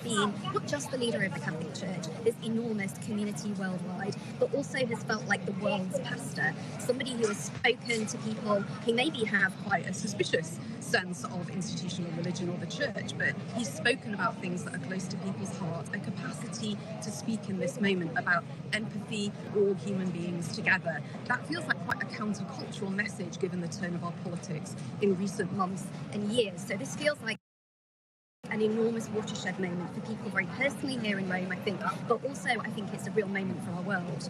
been not just the leader of the Catholic Church, this enormous community worldwide, but also has felt like the world's pastor, somebody who has spoken to people who maybe have quite a suspicious sense of institutional religion or the church, but he's spoken about things that are close to people's hearts, a capacity to speak in this moment about empathy, all human beings together. That feels like quite a countercultural message given the turn of our politics in recent months and years. So this feels like an enormous watershed moment for people very personally here in Rome, I think, but also I think it's a real moment for our world.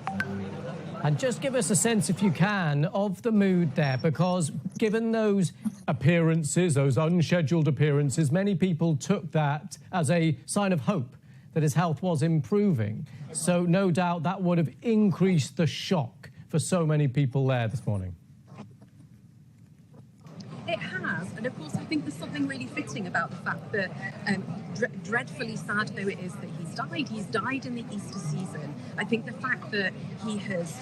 And just give us a sense, if you can, of the mood there, because given those appearances, those unscheduled appearances, many people took that as a sign of hope that his health was improving. So no doubt that would have increased the shock for so many people there this morning. It has, and of course I think there's something really fitting about the fact that dreadfully sad though it is that he's died in the Easter season. I think the fact that he has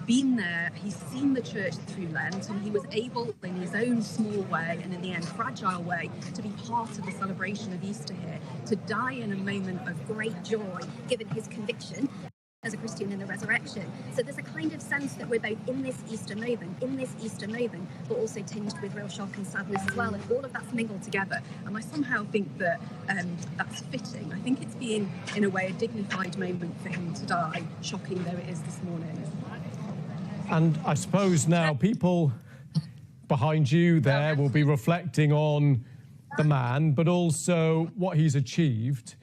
been there, he's seen the church through Lent, and he was able in his own small way and in the end fragile way to be part of the celebration of Easter here, to die in a moment of great joy given his conviction as a Christian in the resurrection. So there's a kind of sense that we're both in this Easter moment, but also tinged with real shock and sadness as well, and all of that's mingled together. And I somehow think that that's fitting. I think it's been, in a way, a dignified moment for him to die, shocking though it is this morning. And I suppose now people behind you there will be reflecting on the man, but also what he's achieved,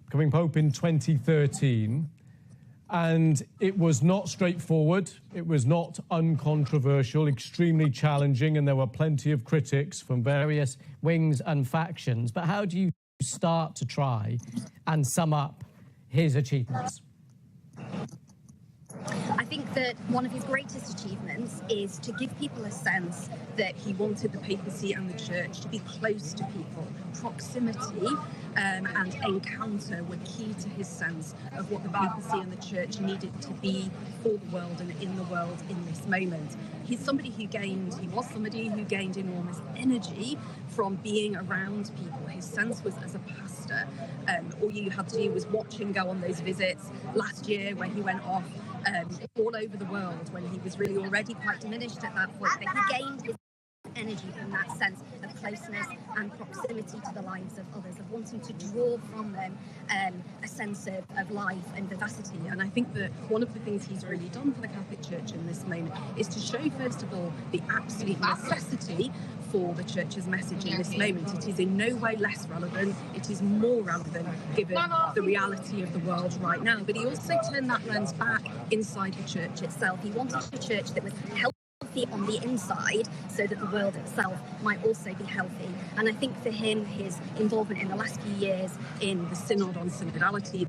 becoming Pope in 2013. And it was not straightforward, it was not uncontroversial, extremely challenging, and there were plenty of critics from various wings and factions. But how do you start to try and sum up his achievements? I think that one of his greatest achievements is to give people a sense that he wanted the papacy and the church to be close to people. Proximity and encounter were key to his sense of what the papacy and the church needed to be for the world and in the world in this moment. He was somebody who gained enormous energy from being around people. His sense was as a pastor, all you had to do was watch him go on those visits last year when he went off all over the world, when he was really already quite diminished at that point, but he gained his energy from that sense of closeness and proximity to the lives of others, of wanting to draw from them a sense of life and vivacity. And I think that one of the things he's really done for the Catholic Church in this moment is to show, first of all, the absolute necessity for the Church's message in this moment. It is in no way less relevant, it is more relevant given the reality of the world right now. But he also turned that lens back inside the Church itself. He wanted a church that was healthy on the inside so that the world itself might also be healthy. And I think for him, his involvement in the last few years in the Synod on Synodality,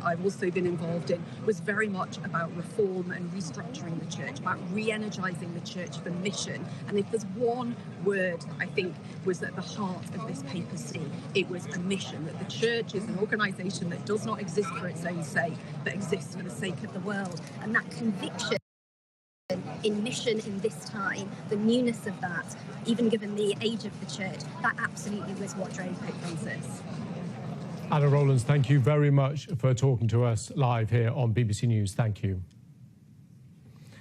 I've also been involved in, was very much about reform and restructuring the church, about re-energising the church for mission. And if there's one word that I think was at the heart of this papacy, it was a mission, that the church is an organisation that does not exist for its own sake, but exists for the sake of the world. And that conviction in mission in this time, the newness of that, even given the age of the church, that absolutely was what drove Pope Francis. Anna Rowlands, thank you very much for talking to us live here on BBC News. Thank you.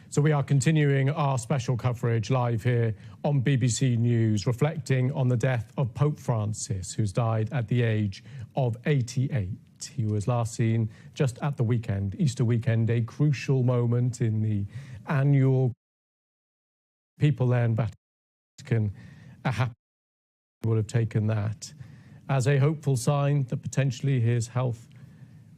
So we are continuing our special coverage live here on BBC News, reflecting on the death of Pope Francis, who's died at the age of 88. He was last seen just at the weekend, Easter weekend, a crucial moment in the annual people there in Vatican are happy would have taken that as a hopeful sign that potentially his health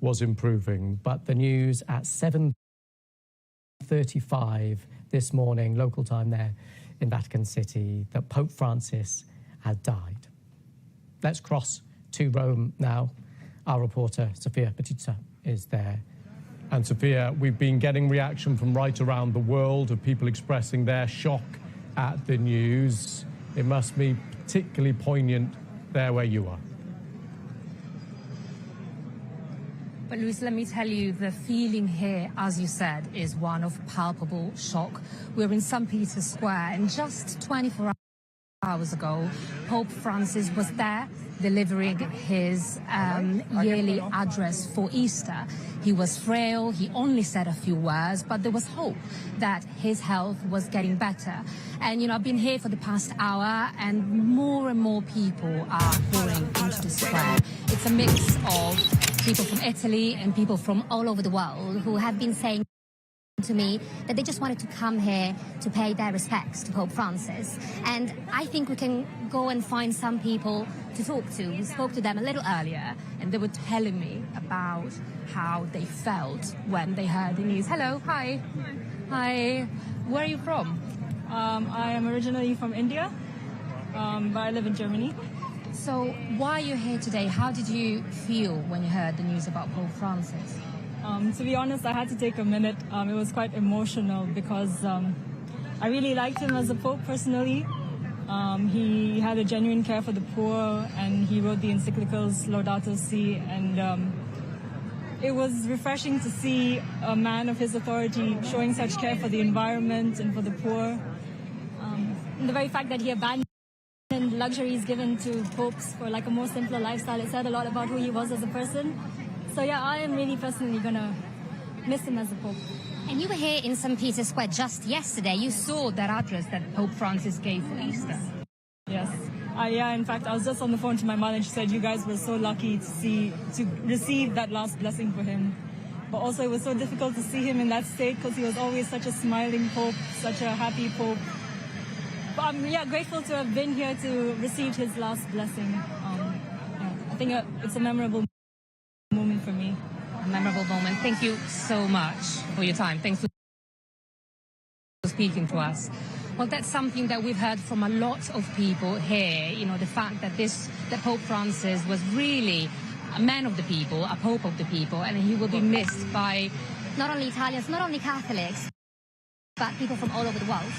was improving. But the news at 7:35 this morning, local time there in Vatican City, that Pope Francis had died. Let's cross to Rome now. Our reporter, Sofia Batista, is there. And Sofia, we've been getting reaction from right around the world of people expressing their shock at the news. It must be particularly poignant there where you are. But Luis, let me tell you, the feeling here, as you said, is one of palpable shock. We're in St. Peter's Square, and just 24 hours ago, Pope Francis was there delivering his yearly address for Easter. He was frail, he only said a few words, but there was hope that his health was getting better. And, you know, I've been here for the past hour, and more people are pouring into the square. It's a mix of people from Italy and people from all over the world who have been saying to me that they just wanted to come here to pay their respects to Pope Francis. And I think we can go and find some people to talk to. We spoke to them a little earlier, and they were telling me about how they felt when they heard the news. Hello, hi. Hi. Where are you from? I am originally from India, but I live in Germany. So why are you here today? How did you feel when you heard the news about Pope Francis? To be honest, I had to take a minute. It was quite emotional because I really liked him as a pope personally. He had a genuine care for the poor, and he wrote the encyclicals Laudato Si, and it was refreshing to see a man of his authority showing such care for the environment and for the poor. The very fact that he abandoned luxuries given to popes for like a more simpler lifestyle, it said a lot about who he was as a person. So yeah, I am really personally gonna miss him as a pope. And you were here in St. Peter's Square just yesterday. You saw that address that Pope Francis gave for Easter. Yes. Yeah, in fact, I was just on the phone to my mother, and she said you guys were so lucky to receive that last blessing for him. But also it was so difficult to see him in that state because he was always such a smiling pope, such a happy pope. But I'm grateful to have been here to receive his last blessing. I think it's a memorable moment for me. A memorable moment. Thank you so much for your time. Thanks for speaking to us. Well, that's something that we've heard from a lot of people here. You know, the fact that that Pope Francis was really a man of the people, a pope of the people, and he will be missed by not only Italians, not only Catholics, but people from all over the world.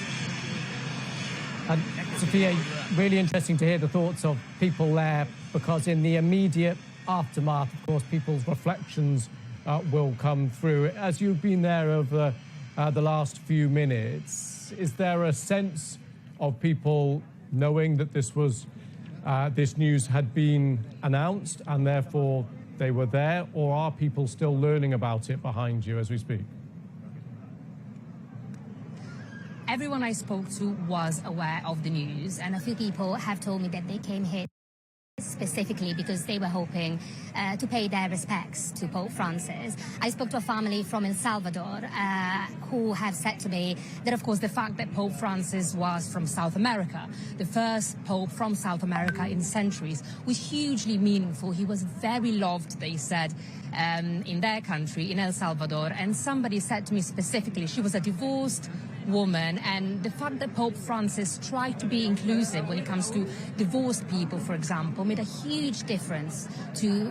And Sophia, really interesting to hear the thoughts of people there, because in the immediate aftermath, of course, people's reflections will come through. As you've been there over the last few minutes, is there a sense of people knowing that this news had been announced and therefore they were there, or are people still learning about it behind you as we speak? Everyone I spoke to was aware of the news, and a few people have told me that they came here specifically because they were hoping to pay their respects to Pope Francis. I spoke to a family from El Salvador who have said to me that, of course, the fact that Pope Francis was from South America, the first pope from South America in centuries, was hugely meaningful. He was very loved, they said, in their country, in El Salvador. And somebody said to me specifically, she was a divorced woman, and the fact that Pope Francis tried to be inclusive when it comes to divorced people, for example, made a huge difference to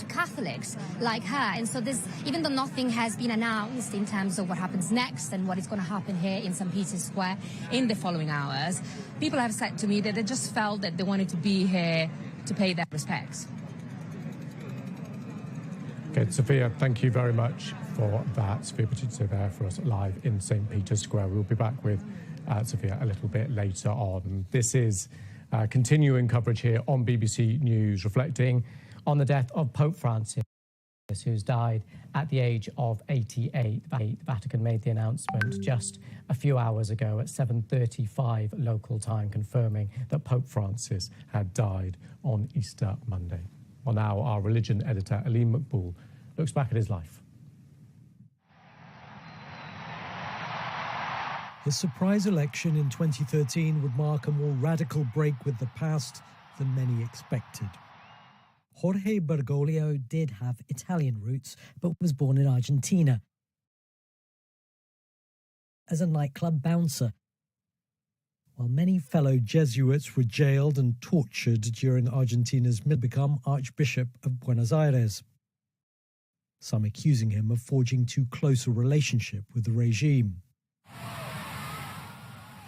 Catholics like her. And so even though nothing has been announced in terms of what happens next and what is going to happen here in St. Peter's Square in the following hours, people have said to me that they just felt that they wanted to be here to pay their respects. Okay, Sophia, thank you very much for that. Sophia Petitzo there for us live in St. Peter's Square. We'll be back with Sophia a little bit later on. This is continuing coverage here on BBC News, reflecting on the death of Pope Francis, who's died at the age of 88. The Vatican made the announcement just a few hours ago at 7:35 local time, confirming that Pope Francis had died on Easter Monday. Well, now our religion editor, Aline McBool, looks back at his life. His surprise election in 2013 would mark a more radical break with the past than many expected. Jorge Bergoglio did have Italian roots, but was born in Argentina as a nightclub bouncer. While many fellow Jesuits were jailed and tortured during Argentina's to become Archbishop of Buenos Aires, some accusing him of forging too close a relationship with the regime.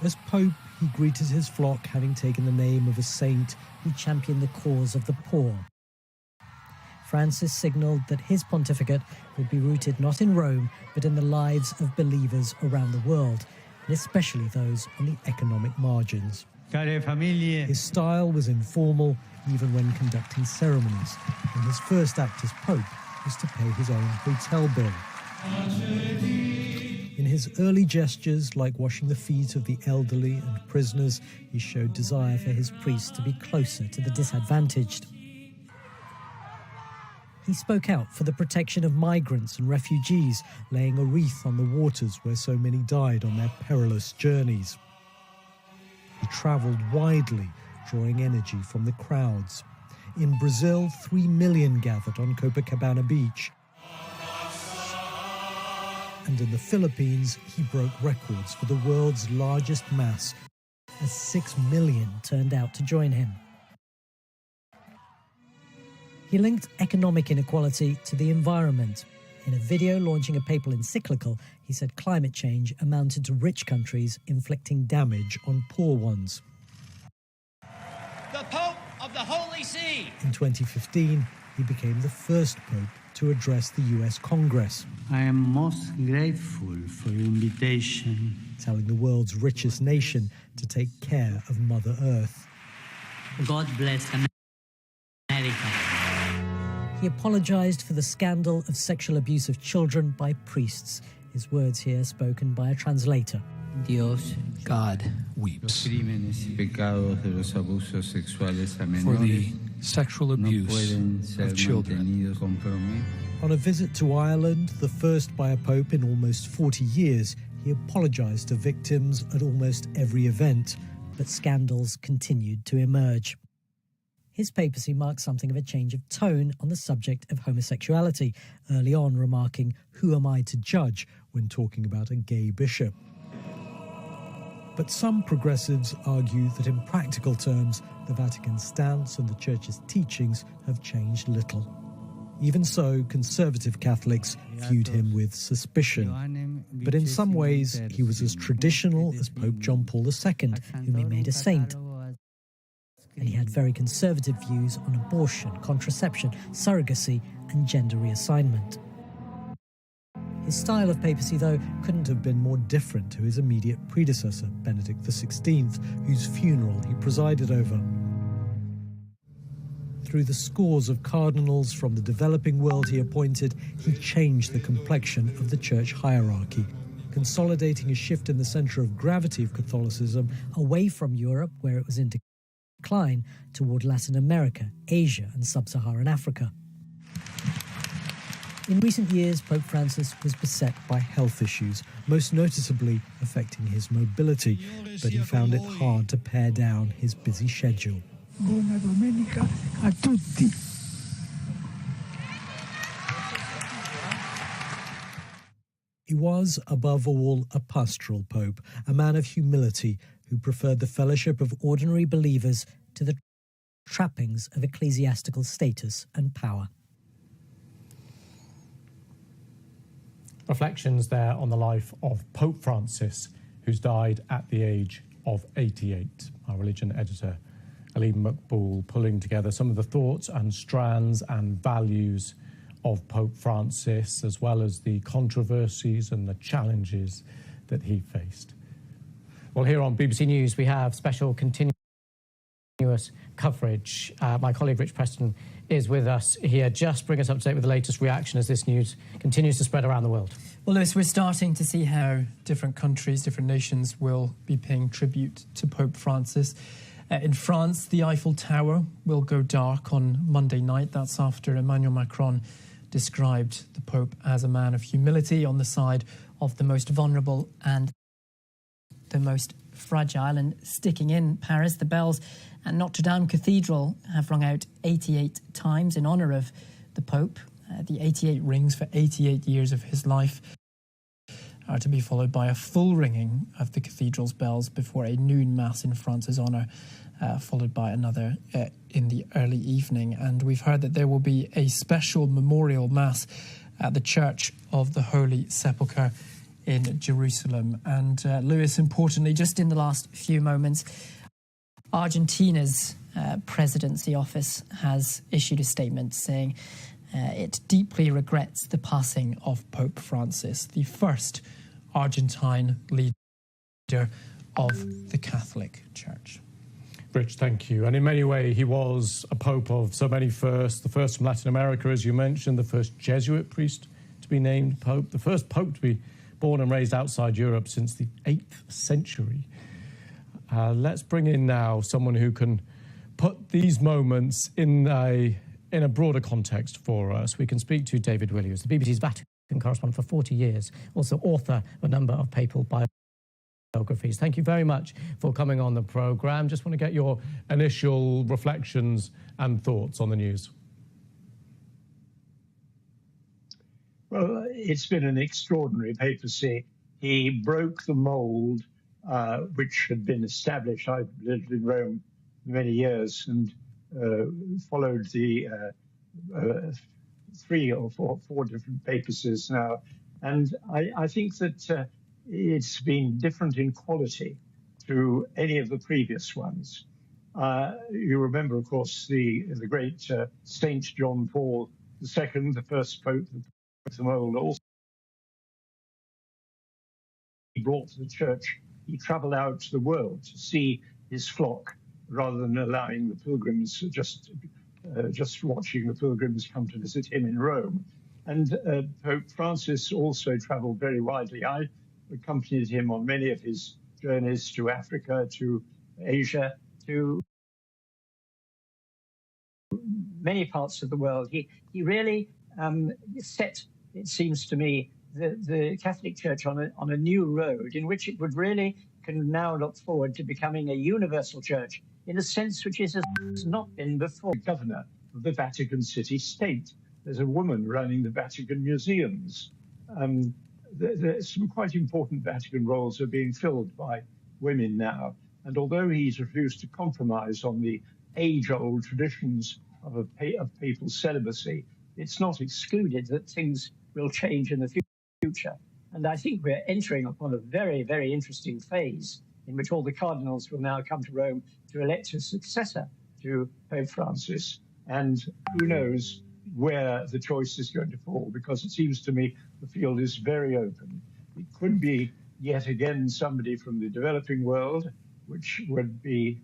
As Pope, he greeted his flock, having taken the name of a saint who championed the cause of the poor. Francis signalled that his pontificate would be rooted not in Rome, but in the lives of believers around the world, and especially those on the economic margins. His style was informal even when conducting ceremonies, and his first act as Pope was to pay his own hotel bill. In his early gestures, like washing the feet of the elderly and prisoners, he showed desire for his priests to be closer to the disadvantaged. He spoke out for the protection of migrants and refugees, laying a wreath on the waters where so many died on their perilous journeys. He travelled widely, drawing energy from the crowds. In Brazil, 3 million gathered on Copacabana Beach. And in the Philippines, he broke records for the world's largest mass, as 6 million turned out to join him. He linked economic inequality to the environment. In a video launching a papal encyclical, he said climate change amounted to rich countries inflicting damage on poor ones. The Pope of the Holy See. In 2015, he became the first pope to address the US Congress. I am most grateful for your invitation. Telling the world's richest nation to take care of Mother Earth. God bless America. He apologized for the scandal of sexual abuse of children by priests. His words here spoken by a translator. God weeps for the sexual abuse of children. On a visit to Ireland, the first by a pope in almost 40 years, he apologized to victims at almost every event, but scandals continued to emerge. His papacy marked something of a change of tone on the subject of homosexuality, early on remarking, "Who am I to judge?" when talking about a gay bishop. But some progressives argue that in practical terms, the Vatican's stance and the Church's teachings have changed little. Even so, conservative Catholics viewed him with suspicion. But in some ways, he was as traditional as Pope John Paul II, whom he made a saint. And he had very conservative views on abortion, contraception, surrogacy, and gender reassignment. His style of papacy, though, couldn't have been more different to his immediate predecessor, Benedict XVI, whose funeral he presided over. Through the scores of cardinals from the developing world he appointed, he changed the complexion of the church hierarchy, consolidating a shift in the centre of gravity of Catholicism away from Europe, where it was in decline, toward Latin America, Asia, and sub-Saharan Africa. In recent years, Pope Francis was beset by health issues, most noticeably affecting his mobility, but he found it hard to pare down his busy schedule. Buona domenica a tutti. He was, above all, a pastoral pope, a man of humility who preferred the fellowship of ordinary believers to the trappings of ecclesiastical status and power. Reflections there on the life of Pope Francis, who's died at the age of 88. Our religion editor, Aline McBool, pulling together some of the thoughts and strands and values of Pope Francis, as well as the controversies and the challenges that he faced. Well, here on BBC News, we have special continuous coverage. My colleague Rich Preston is with us here. Just bring us up to date with the latest reaction as this news continues to spread around the world. Well, Lewis, we're starting to see how different countries, different nations will be paying tribute to Pope Francis. In France, the Eiffel Tower will go dark on Monday night. That's after Emmanuel Macron described the Pope as a man of humility on the side of the most vulnerable and the most fragile. And sticking in Paris, the bells at Notre Dame Cathedral have rung out 88 times in honour of the Pope. The 88 rings for 88 years of his life are to be followed by a full ringing of the cathedral's bells before a noon mass in France's honour, followed by another in the early evening. And we've heard that there will be a special memorial mass at the Church of the Holy Sepulchre in Jerusalem. And Lewis, importantly, just in the last few moments, Argentina's presidency office has issued a statement saying it deeply regrets the passing of Pope Francis, the first Argentine leader of the Catholic Church. Rich, thank you. And in many ways, he was a pope of so many firsts. The first from Latin America, as you mentioned, the first Jesuit priest to be named pope, the first pope to be born and raised outside Europe since the 8th century. Let's bring in now someone who can put these moments in a broader context for us. We can speak to David Willey, who's the BBC's Vatican correspondent for 40 years, also author of a number of papal biographies. Thank you very much for coming on the programme. Just want to get your initial reflections and thoughts on the news. Well, it's been an extraordinary papacy. He broke the mould which had been established. I've lived in Rome many years and followed the 3 or 4 different papacies now. And I think that it's been different in quality to any of the previous ones. You remember, of course, the great Saint John Paul II, the first pope that broke the mould. Also, he brought to the church. He travelled out to the world to see his flock, rather than allowing the pilgrims just watching the pilgrims come to visit him in Rome. And Pope Francis also travelled very widely. I accompanied him on many of his journeys to Africa, to Asia, to many parts of the world. He really set, it seems to me, the Catholic Church on a new road in which it can now look forward to becoming a universal church in a sense which has not been before. Governor of the Vatican City State. There's a woman running the Vatican museums. There's some quite important Vatican roles are being filled by women now. And although he's refused to compromise on the age-old traditions of papal celibacy, it's not excluded that things will change in the future. And I think we're entering upon a very, very interesting phase in which all the cardinals will now come to Rome to elect a successor to Pope Francis. And who knows where the choice is going to fall, because it seems to me the field is very open. It could be yet again somebody from the developing world, which would be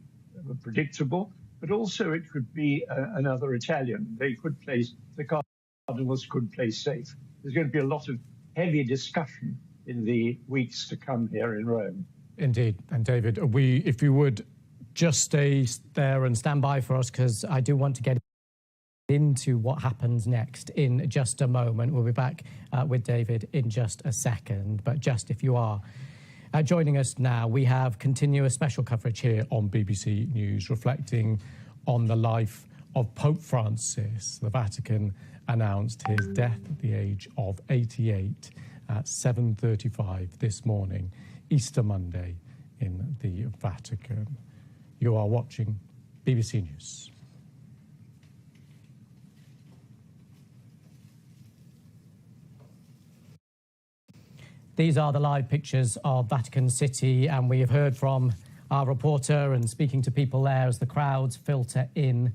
predictable, but also it could be another Italian. The cardinals could play safe. There's going to be a lot of heavy discussion in the weeks to come here in Rome. Indeed. And David, if you would just stay there and stand by for us, because I do want to get into what happens next in just a moment. We'll be back with David in just a second. But just if you are joining us now, we have continuous special coverage here on BBC News reflecting on the life of Pope Francis. The Vatican announced his death at the age of 88 at 7:35 this morning, Easter Monday in the Vatican. You are watching BBC News. These are the live pictures of Vatican City, and we have heard from our reporter and speaking to people there as the crowds filter in.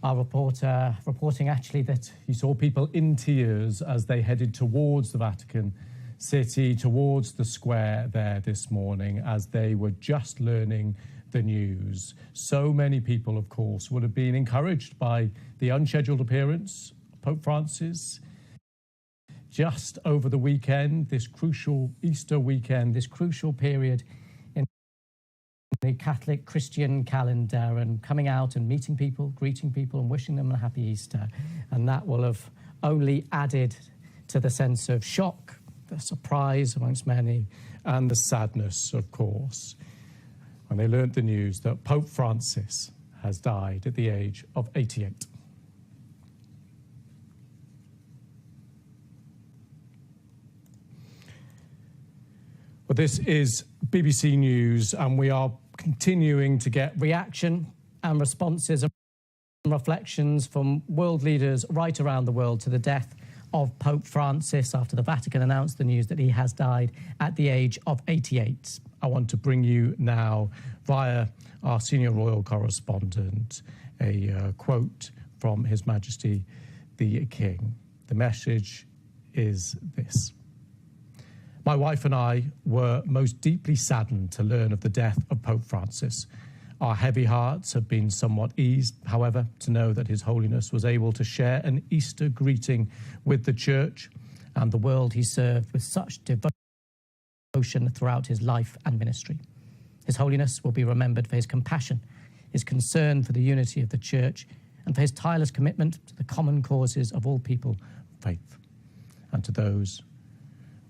Our reporter reporting actually that he saw people in tears as they headed towards the Vatican City, towards the square there this morning, as they were just learning the news. So many people, of course, would have been encouraged by the unscheduled appearance of Pope Francis just over the weekend, this crucial Easter weekend, this crucial period in the Catholic Christian calendar, and coming out and meeting people, greeting people and wishing them a happy Easter. And that will have only added to the sense of shock, the surprise amongst many, and the sadness, of course, when they learnt the news that Pope Francis has died at the age of 88. Well, this is BBC News, and we are continuing to get reaction and responses and reflections from world leaders right around the world to the death of Pope Francis after the Vatican announced the news that he has died at the age of 88. I want to bring you now, via our senior royal correspondent, a quote from His Majesty the King. The message is this. My wife and I were most deeply saddened to learn of the death of Pope Francis. Our heavy hearts have been somewhat eased, however, to know that His Holiness was able to share an Easter greeting with the Church and the world he served with such devotion throughout his life and ministry. His Holiness will be remembered for his compassion, his concern for the unity of the Church, and for his tireless commitment to the common causes of all people of faith, and to those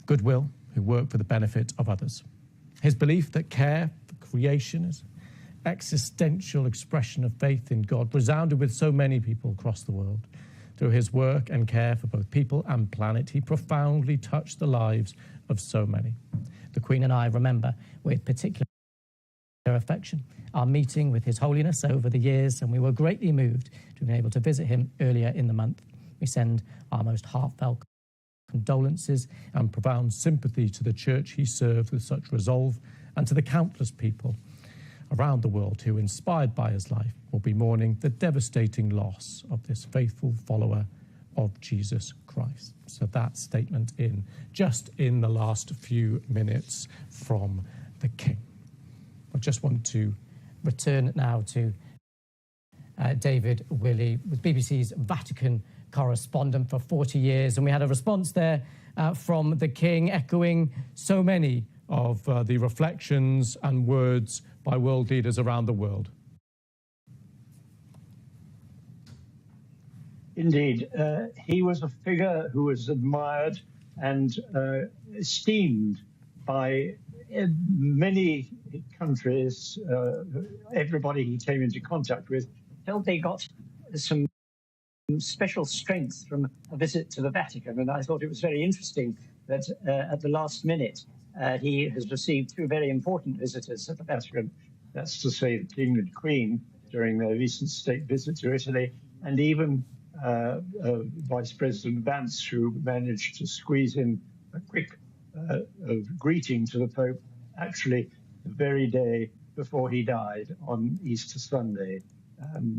of goodwill who work for the benefit of others. His belief that care for creation is an existential expression of faith in God resounded with so many people across the world. Through his work and care for both people and planet, he profoundly touched the lives of so many. The Queen and I remember with particular affection our meeting with His Holiness over the years, and we were greatly moved to be able to visit him earlier in the month. We send our most heartfelt condolences and profound sympathy to the Church he served with such resolve, and to the countless people around the world who, inspired by his life, will be mourning the devastating loss of this faithful follower of Jesus Christ. So that statement just in the last few minutes from the King. I just want to return now to David Willey, was BBC's Vatican correspondent for 40 years, and we had a response there from the King echoing so many of the reflections and words by world leaders around the world. Indeed, he was a figure who was admired and esteemed by many countries. Everybody he came into contact with felt they got some special strength from a visit to the Vatican, and I thought it was very interesting that at the last minute he has received two very important visitors at the Vatican. That's to say, the King and Queen during their recent state visit to Italy, and even Vice President Vance, who managed to squeeze in a quick greeting to the Pope, actually the very day before he died on Easter Sunday,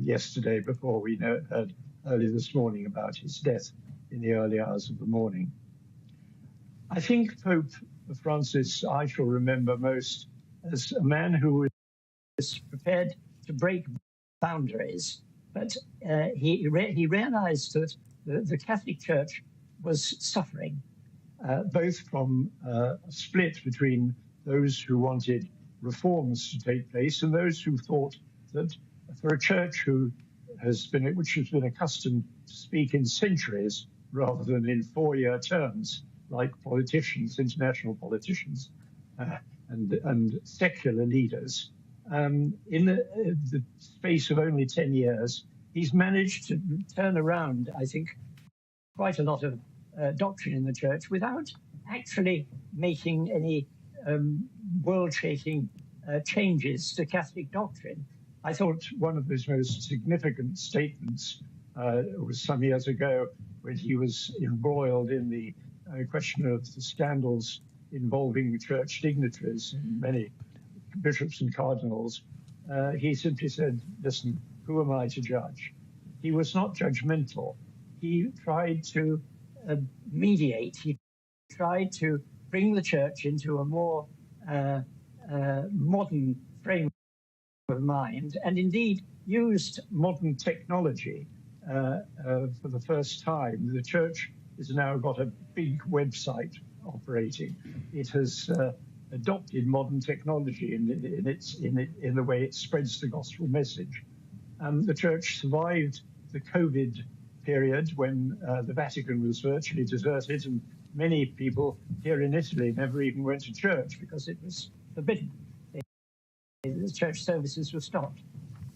yesterday, before we heard early this morning about his death in the early hours of the morning. I think Pope Francis I shall remember most as a man who was prepared to break boundaries, but he realized that the Catholic Church was suffering, both from a split between those who wanted reforms to take place and those who thought that for a church which has been accustomed to speak in centuries rather than in 4-year terms, like politicians, international politicians, and secular leaders, in the space of only 10 years, he's managed to turn around, I think, quite a lot of doctrine in the Church without actually making any world-shaking changes to Catholic doctrine. I thought one of his most significant statements was some years ago when he was embroiled in the question of the scandals involving church dignitaries and many bishops and cardinals. He simply said, listen, who am I to judge? He was not judgmental. He tried to mediate. He tried to bring the church into a more modern frame of mind, and indeed used modern technology for the first time. The church has now got a big website operating. It has adopted modern technology in the way it spreads the gospel message. The church survived the COVID period when the Vatican was virtually deserted, and many people here in Italy never even went to church because it was forbidden. The church services were stopped.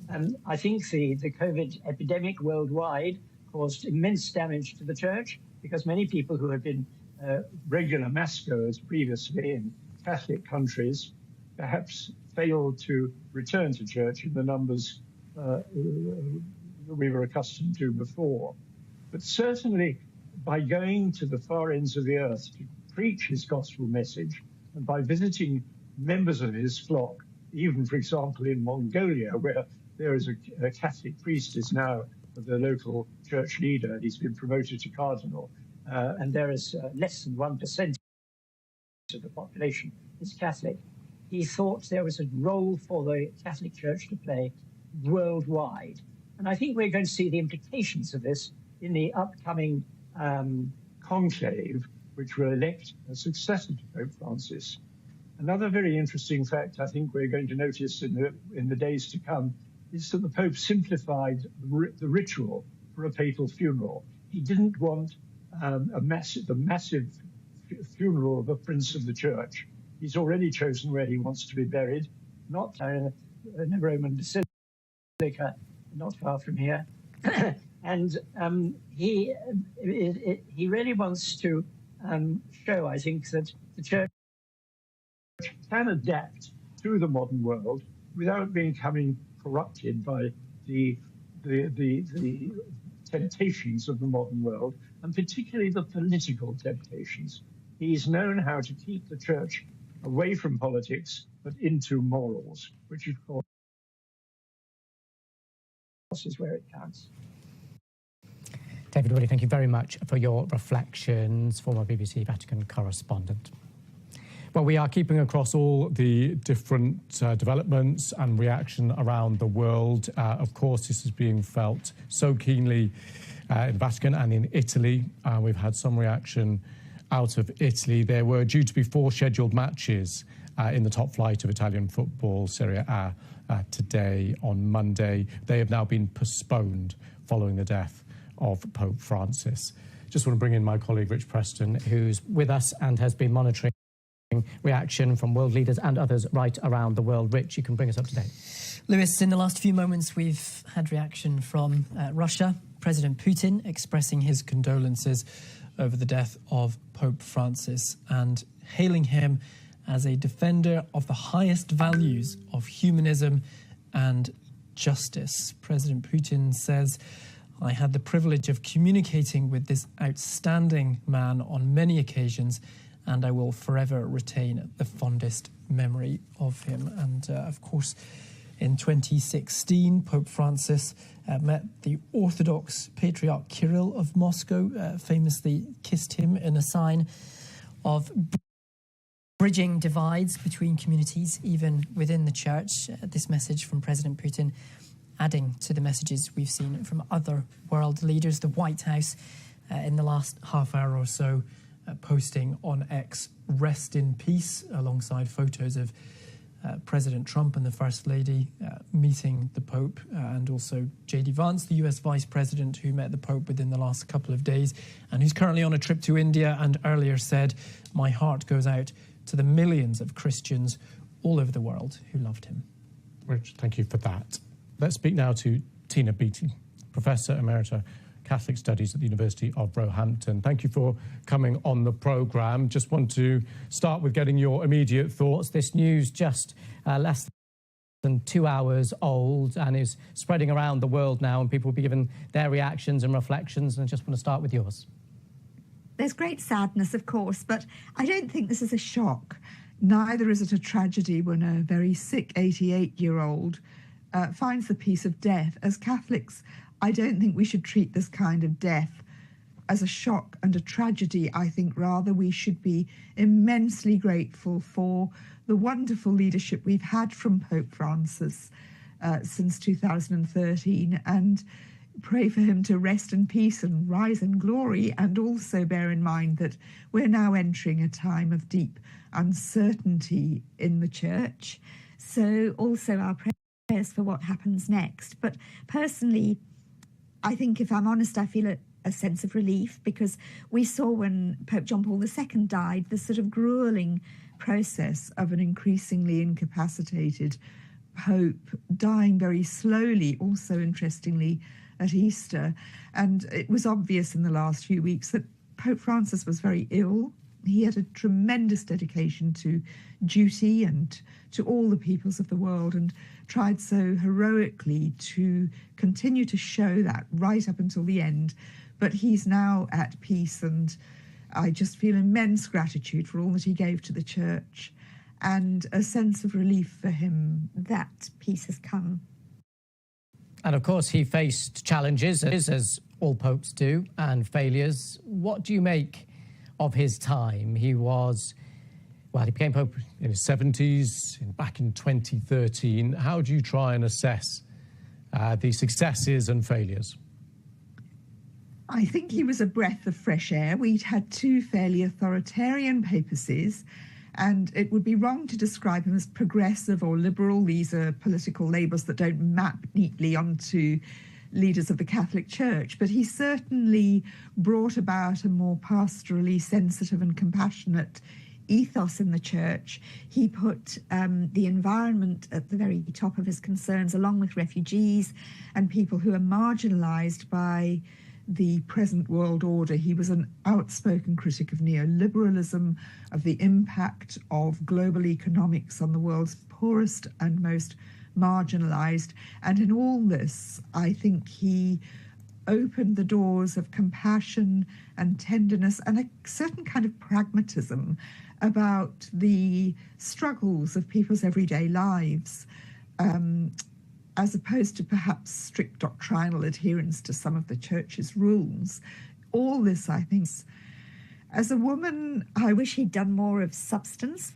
And I think the COVID epidemic worldwide caused immense damage to the church because many people who had been regular massgoers previously in Catholic countries perhaps failed to return to church in the numbers we were accustomed to before. But certainly by going to the far ends of the earth to preach his gospel message, and by visiting members of his flock, even, for example, in Mongolia, where there is a Catholic priest is now the local church leader. He's been promoted to cardinal, and there is less than 1% of the population is Catholic. he thought there was a role for the Catholic Church to play worldwide. And I think we're going to see the implications of this in the upcoming conclave, which will elect a successor to Pope Francis. Another very interesting fact I think we're going to notice in the days to come is that the Pope simplified the ritual for a papal funeral. He didn't want the massive funeral of a prince of the church. He's already chosen where he wants to be buried, not in a Roman basilica, not far from here. And he really wants to show, I think, that the church can adapt to the modern world without becoming corrupted by the temptations of the modern world, and particularly the political temptations. He's known how to keep the church away from politics, but into morals, which of course is where it counts. David Willey, thank you very much for your reflections, former BBC Vatican correspondent. Well, we are keeping across all the different developments and reaction around the world. Of course, this is being felt so keenly in Vatican and in Italy. We've had some reaction out of Italy. There were due to be 4 scheduled matches in the top flight of Italian football, Serie A, today on Monday. They have now been postponed following the death of Pope Francis. Just want to bring in my colleague Rich Preston, who's with us and has been monitoring reaction from world leaders and others right around the world. Rich, you can bring us up to date. Lewis, in the last few moments we've had reaction from Russia. President Putin expressing his condolences over the death of Pope Francis and hailing him as a defender of the highest values of humanism and justice. President Putin says, "I had the privilege of communicating with this outstanding man on many occasions, and I will forever retain the fondest memory of him." And of course, in 2016, Pope Francis met the Orthodox Patriarch Kirill of Moscow, famously kissed him in a sign of bridging divides between communities, even within the church. This message from President Putin adding to the messages we've seen from other world leaders. The White House, in the last half hour or so, posting on X, "Rest in peace," alongside photos of President Trump and the First Lady meeting the Pope, and also J.D. Vance, the US Vice President, who met the Pope within the last couple of days and who's currently on a trip to India, and earlier said, "My heart goes out to the millions of Christians all over the world who loved him." Rich, thank you for that. Let's speak now to Tina Beattie, Professor Emerita Catholic Studies at the University of Roehampton. Thank you for coming on the programme. Just want to start with getting your immediate thoughts. This news just less than 2 hours old and is spreading around the world now, and people will be given their reactions and reflections, and I just want to start with yours. There's great sadness, of course, but I don't think this is a shock. Neither is it a tragedy when a very sick 88-year-old finds the peace of death. As Catholics, I don't think we should treat this kind of death as a shock and a tragedy. I think rather we should be immensely grateful for the wonderful leadership we've had from Pope Francis since 2013, and pray for him to rest in peace and rise in glory, and also bear in mind that we're now entering a time of deep uncertainty in the Church. So also our prayers for what happens next. But personally, I think, if I'm honest, I feel a sense of relief, because we saw when Pope John Paul II died, the sort of grueling process of an increasingly incapacitated Pope dying very slowly, also interestingly at Easter. And it was obvious in the last few weeks that Pope Francis was very ill. He had a tremendous dedication to duty and to all the peoples of the world, and tried so heroically to continue to show that right up until the end. But he's now at peace, and I just feel immense gratitude for all that he gave to the Church, and a sense of relief for him that peace has come. And of course, he faced challenges, as all popes do, and failures. What do you make of his time? He was Well, he became Pope in his 70s, back in 2013. How do you try and assess the successes and failures? I think he was a breath of fresh air. We'd had two fairly authoritarian papacies, and it would be wrong to describe him as progressive or liberal. These are political labels that don't map neatly onto leaders of the Catholic Church, but he certainly brought about a more pastorally sensitive and compassionate ethos in the Church. He put the environment at the very top of his concerns, along with refugees and people who are marginalised by the present world order. He was an outspoken critic of neoliberalism, of the impact of global economics on the world's poorest and most marginalised. And in all this, I think he opened the doors of compassion and tenderness and a certain kind of pragmatism about the struggles of people's everyday lives, as opposed to perhaps strict doctrinal adherence to some of the Church's rules. All this, I think, as a woman, I wish he'd done more of substance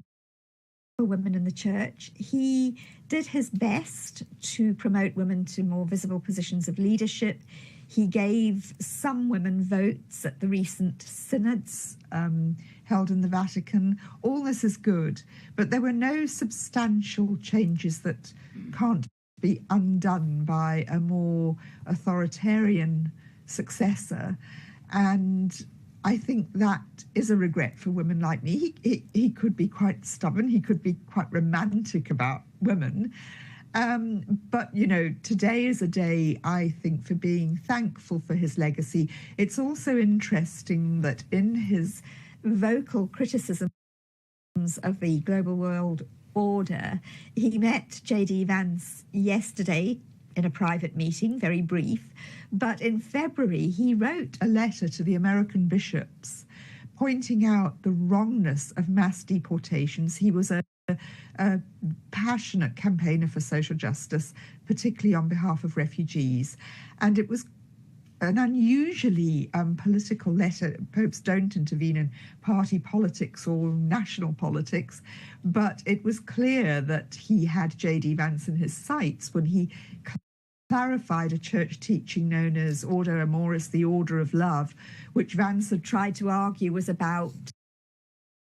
for women in the Church. He did his best to promote women to more visible positions of leadership. He gave some women votes at the recent synods held in the Vatican. All this is good, but there were no substantial changes that can't be undone by a more authoritarian successor. And I think that is a regret for women like me. He could be quite stubborn. He could be quite romantic about women. But, you know, today is a day, I think, for being thankful for his legacy. It's also interesting that in his vocal criticisms of the global world order, he met J.D. Vance yesterday in a private meeting, very brief. But in February, he wrote a letter to the American bishops pointing out the wrongness of mass deportations. He was a passionate campaigner for social justice, particularly on behalf of refugees. And it was an unusually political letter. Popes don't intervene in party politics or national politics, but it was clear that he had J.D. Vance in his sights when he clarified a church teaching known as Ordo Amoris, the order of love, which Vance had tried to argue was about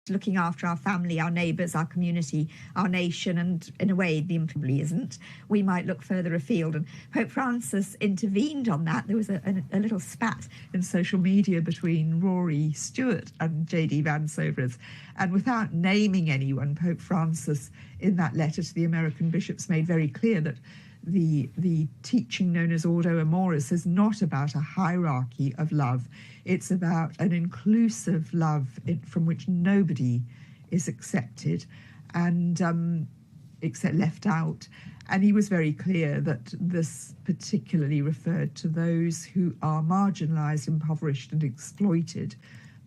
looking after our family, our neighbours, our community, our nation, and in a way, the probably isn't. We might look further afield. And Pope Francis intervened on that. There was a little spat in social media between Rory Stewart and J.D. Vance over it. And without naming anyone, Pope Francis, in that letter to the American bishops, made very clear that the teaching known as Ordo Amoris is not about a hierarchy of love. It's about an inclusive love from which nobody is accepted and except left out. And he was very clear that this particularly referred to those who are marginalised, impoverished and exploited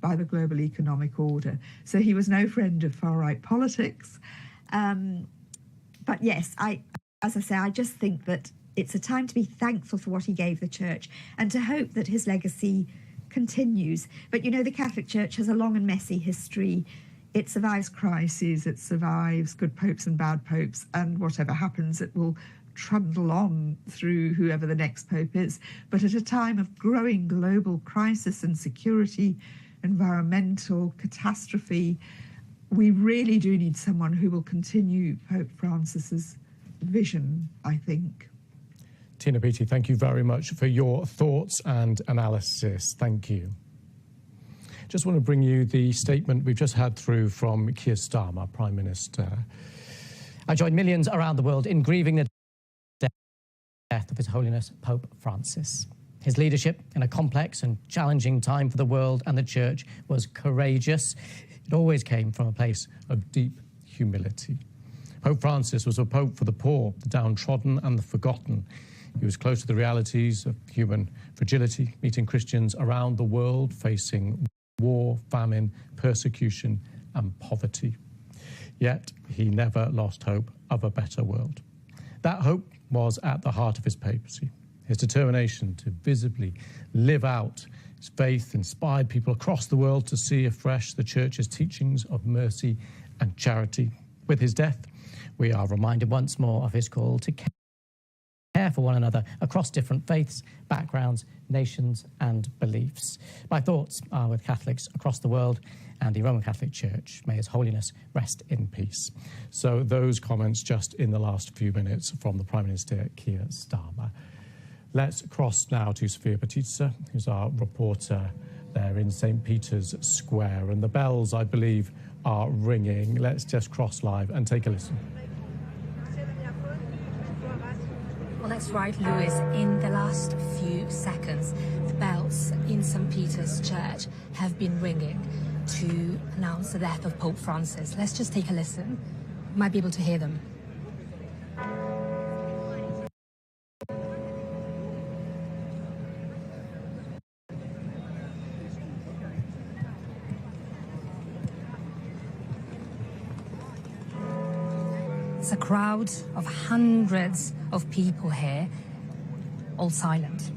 by the global economic order. So he was no friend of far-right politics. But yes, as I say, I just think that it's a time to be thankful for what he gave the Church and to hope that his legacy continues. But, you know, the Catholic Church has a long and messy history. It survives crises, it survives good popes and bad popes, and whatever happens, it will trundle on through whoever the next pope is. But at a time of growing global crisis and security, environmental catastrophe, we really do need someone who will continue Pope Francis's vision, I think. Tina Beattie, thank you very much for your thoughts and analysis. Thank you. Just want to bring you the statement we've just had through from Keir Starmer, Prime Minister. I join millions around the world in grieving the death of His Holiness Pope Francis. His leadership in a complex and challenging time for the world and the Church was courageous. It always came from a place of deep humility. Pope Francis was a pope for the poor, the downtrodden and the forgotten. He was close to the realities of human fragility, meeting Christians around the world facing war, famine, persecution and poverty. Yet he never lost hope of a better world. That hope was at the heart of his papacy. His determination to visibly live out his faith inspired people across the world to see afresh the Church's teachings of mercy and charity. With his death, we are reminded once more of his call to care for one another across different faiths, backgrounds, nations and beliefs. My thoughts are with Catholics across the world and the Roman Catholic Church. May His Holiness rest in peace. So those comments just in the last few minutes from the Prime Minister Keir Starmer. Let's cross now to Sofia Baptista, who's our reporter there in St. Peter's Square. And the bells, I believe, are ringing. Let's just cross live and take a listen. Well, that's right, Lewis. In the last few seconds, the bells in St. Peter's Church have been ringing to announce the death of Pope Francis. Let's just take a listen. You might be able to hear them. It's a crowd of hundreds of people here, all silent.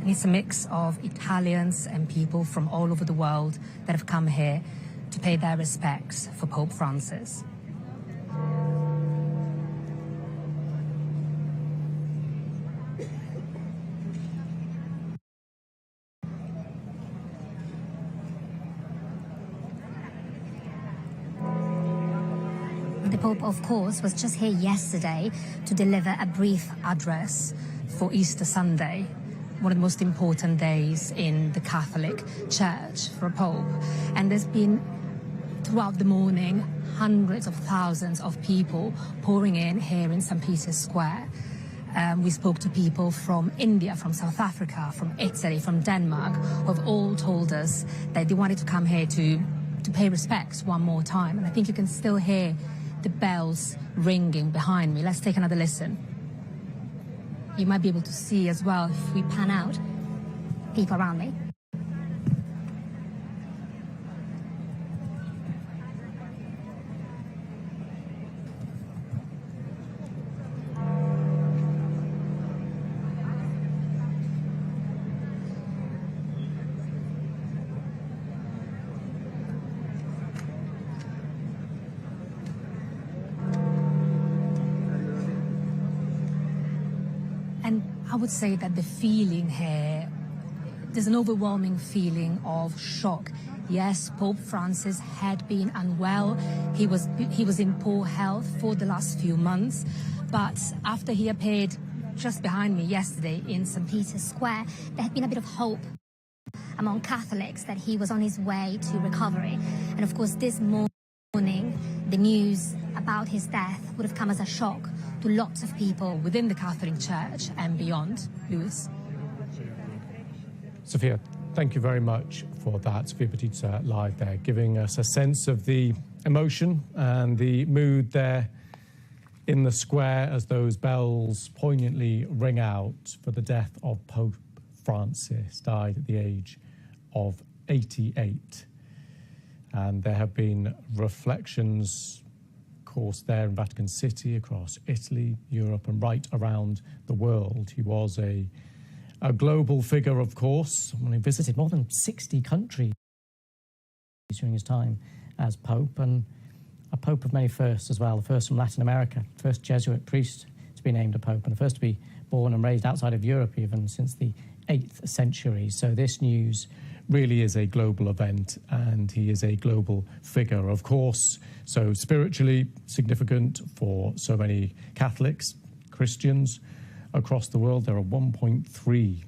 And it's a mix of Italians and people from all over the world that have come here to pay their respects for Pope Francis. The Pope, of course, was just here yesterday to deliver a brief address for Easter Sunday, one of the most important days in the Catholic Church for a Pope. And there's been, throughout the morning, hundreds of thousands of people pouring in here in St. Peter's Square. We spoke to people from India, from South Africa, from Italy, from Denmark, who have all told us that they wanted to come here to pay respects one more time. And I think you can still hear the bells ringing behind me. Let's take another listen. You might be able to see as well, if we pan out, people around me. And I would say that the feeling here, there's an overwhelming feeling of shock. Yes, Pope Francis had been unwell. He was in poor health for the last few months. But after he appeared just behind me yesterday in St. Peter's Square, there had been a bit of hope among Catholics that he was on his way to recovery. And of course, this morning, the news about his death would have come as a shock to lots of people within the Catholic Church and beyond. Lewis. Sophia, thank you very much for that. Sophia Baptista live there, giving us a sense of the emotion and the mood there in the square as those bells poignantly ring out for the death of Pope Francis, died at the age of 88. And there have been reflections, of course, there in Vatican City, across Italy, Europe, and right around the world. He was a global figure, of course, when he visited more than 60 countries during his time as Pope, and a Pope of many firsts as well. The first from Latin America, first Jesuit priest to be named a Pope, and the first to be born and raised outside of Europe even since the 8th century. So this news really is a global event, and he is a global figure, of course, so spiritually significant for so many Catholics, Christians across the world. There are 1.3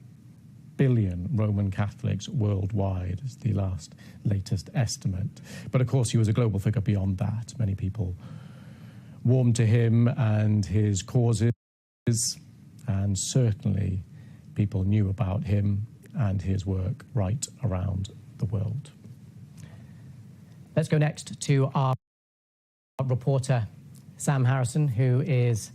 billion Roman Catholics worldwide, is the latest estimate. But of course, he was a global figure beyond that. Many people warmed to him and his causes, and certainly people knew about him and his work right around the world. Let's go next to our reporter, Sam Harrison, who is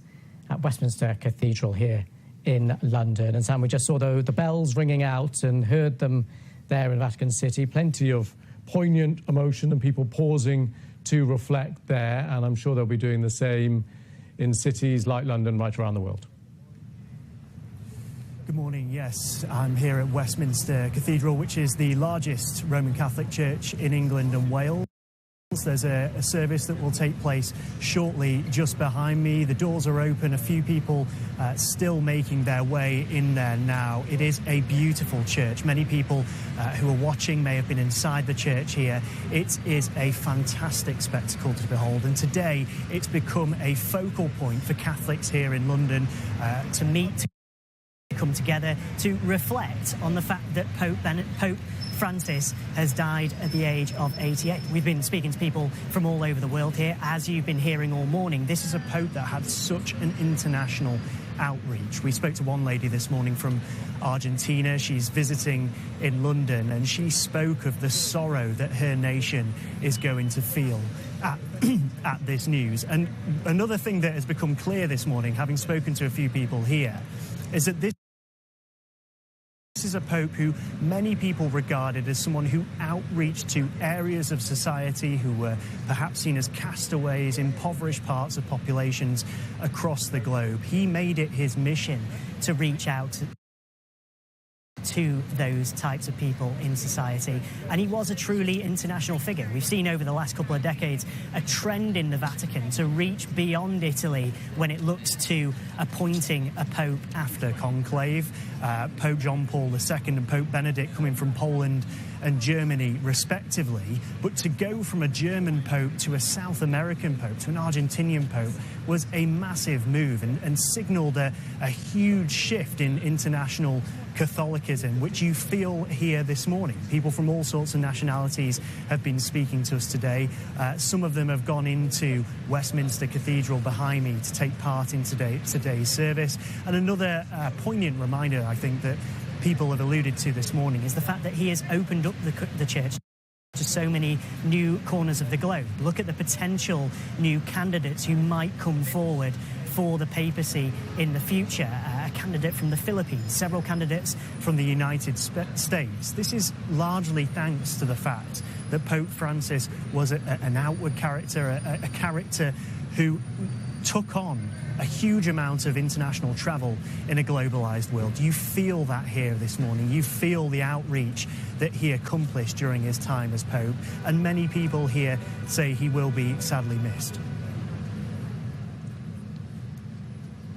at Westminster Cathedral here in London. And Sam, we just saw the bells ringing out and heard them there in Vatican City. Plenty of poignant emotion and people pausing to reflect there. And I'm sure they'll be doing the same in cities like London right around the world. Good morning. Yes, I'm here at Westminster Cathedral, which is the largest Roman Catholic church in England and Wales. There's a service that will take place shortly just behind me. The doors are open, a few people still making their way in there now. It is a beautiful church. Many people who are watching may have been inside the church here. It is a fantastic spectacle to behold, and today it's become a focal point for Catholics here in London to meet, to come together, to reflect on the fact that Pope Francis has died at the age of 88. We've been speaking to people from all over the world here, as you've been hearing all morning. This is a Pope that had such an international outreach. We spoke to one lady this morning from Argentina. She's visiting in London, and she spoke of the sorrow that her nation is going to feel at this news. And another thing that has become clear this morning, having spoken to a few people here, is that this is a Pope who many people regarded as someone who outreached to areas of society who were perhaps seen as castaways, impoverished parts of populations across the globe. He made it his mission to reach out to those types of people in society, and he was a truly international figure. We've seen over the last couple of decades a trend in the Vatican to reach beyond Italy when it looks to appointing a pope after conclave. Pope John Paul II and Pope Benedict coming from Poland and Germany respectively, but to go from a German pope to a South American pope to an Argentinian pope was a massive move and signalled a huge shift in international Catholicism, which you feel here this morning. People from all sorts of nationalities have been speaking to us today. Some of them have gone into Westminster Cathedral behind me to take part in today's service. And another poignant reminder, I think, that people have alluded to this morning is the fact that he has opened up the church to so many new corners of the globe. Look at the potential new candidates who might come forward for the papacy in the future. A candidate from the Philippines, several candidates from the United States. This is largely thanks to the fact that Pope Francis was an outward character, a character who took on a huge amount of international travel in a globalised world. You feel that here this morning. You feel the outreach that he accomplished during his time as Pope, and many people here say he will be sadly missed.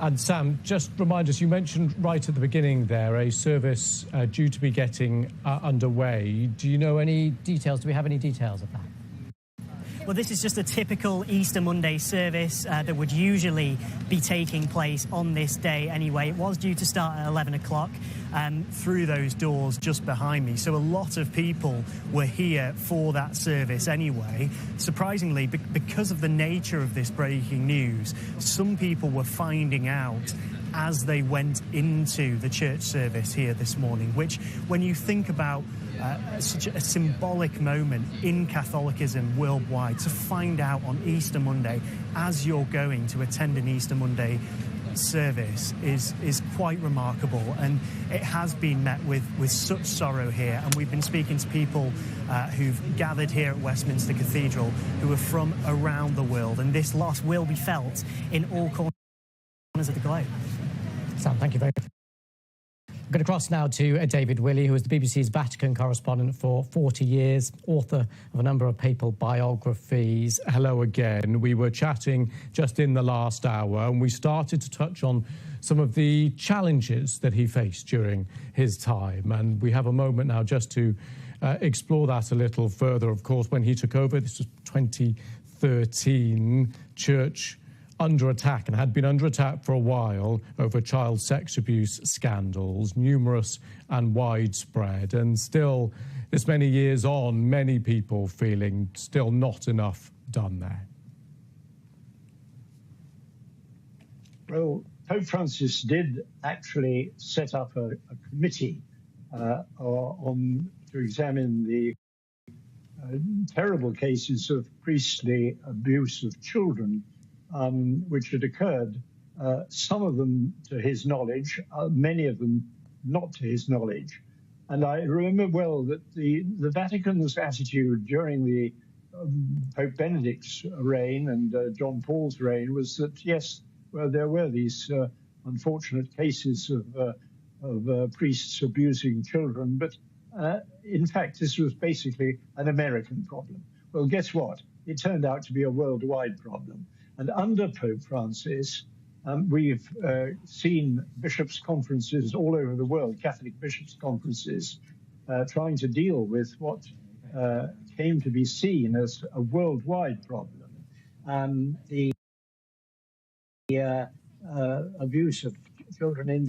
And Sam, just remind us, you mentioned right at the beginning there a service due to be getting underway. Do you know any details? Do we have any details of that? Well, this is just a typical Easter Monday service that would usually be taking place on this day anyway. It was due to start at 11 o'clock through those doors just behind me. So a lot of people were here for that service anyway. Surprisingly, because of the nature of this breaking news, some people were finding out as they went into the church service here this morning, which, when you think about such a symbolic moment in Catholicism worldwide, to find out on Easter Monday as you're going to attend an Easter Monday service is quite remarkable, and it has been met with such sorrow here. And we've been speaking to people who've gathered here at Westminster Cathedral who are from around the world, and this loss will be felt in all corners of the globe. Sam, thank you very much. I'm going to cross now to David Willey, who is the BBC's Vatican correspondent for 40 years, author of a number of papal biographies. Hello again. We were chatting just in the last hour, and we started to touch on some of the challenges that he faced during his time. And we have a moment now just to explore that a little further. Of course, when he took over, this was 2013, church under attack, and had been under attack for a while over child sex abuse scandals, numerous and widespread. And still, this many years on, many people feeling still not enough done there. Well, Pope Francis did actually set up a committee to examine the terrible cases of priestly abuse of children which had occurred, some of them to his knowledge, many of them not to his knowledge. And I remember well that the Vatican's attitude during the Pope Benedict's reign and John Paul's reign was that, yes, well, there were these unfortunate cases of priests abusing children, but in fact, this was basically an American problem. Well, guess what? It turned out to be a worldwide problem. And under Pope Francis, we've seen bishops' conferences all over the world, Catholic bishops' conferences, trying to deal with what came to be seen as a worldwide problem. The abuse of children in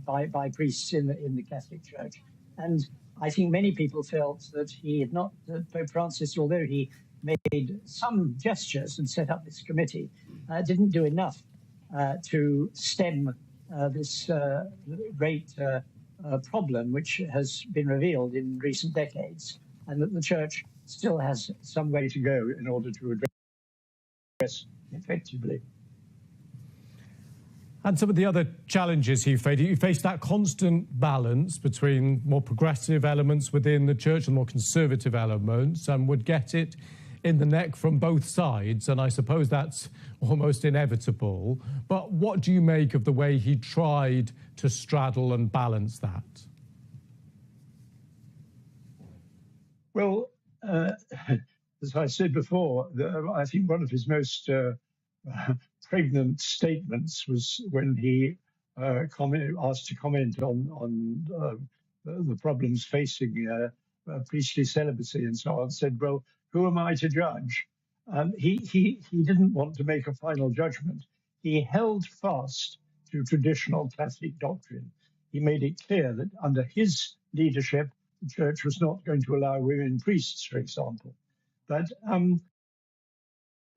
by priests in the Catholic Church. And I think many people felt that Pope Francis, although he made some gestures and set up this committee, didn't do enough to stem this great problem which has been revealed in recent decades, and that the Church still has some way to go in order to address effectively. And some of the other challenges he faced that constant balance between more progressive elements within the church and more conservative elements, and would get it in the neck from both sides. And I suppose that's almost inevitable. But what do you make of the way he tried to straddle and balance that? Well, as I said before, I think one of his most pregnant statements was when he asked to comment on the problems facing priestly celibacy and so on, said, well, who am I to judge? He didn't want to make a final judgment. He held fast to traditional Catholic doctrine. He made it clear that under his leadership, the Church was not going to allow women priests, for example. But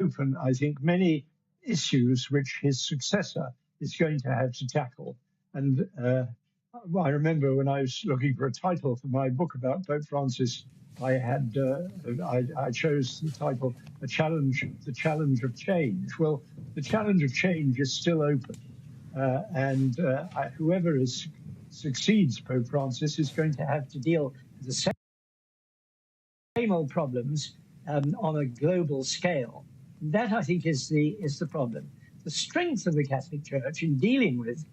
open, I think, many issues which his successor is going to have to tackle. And I remember when I was looking for a title for my book about Pope Francis, I chose the title, The Challenge of Change. Well, the challenge of change is still open. Whoever succeeds Pope Francis is going to have to deal with the same old problems on a global scale. That, I think, is the problem. The strength of the Catholic Church in dealing with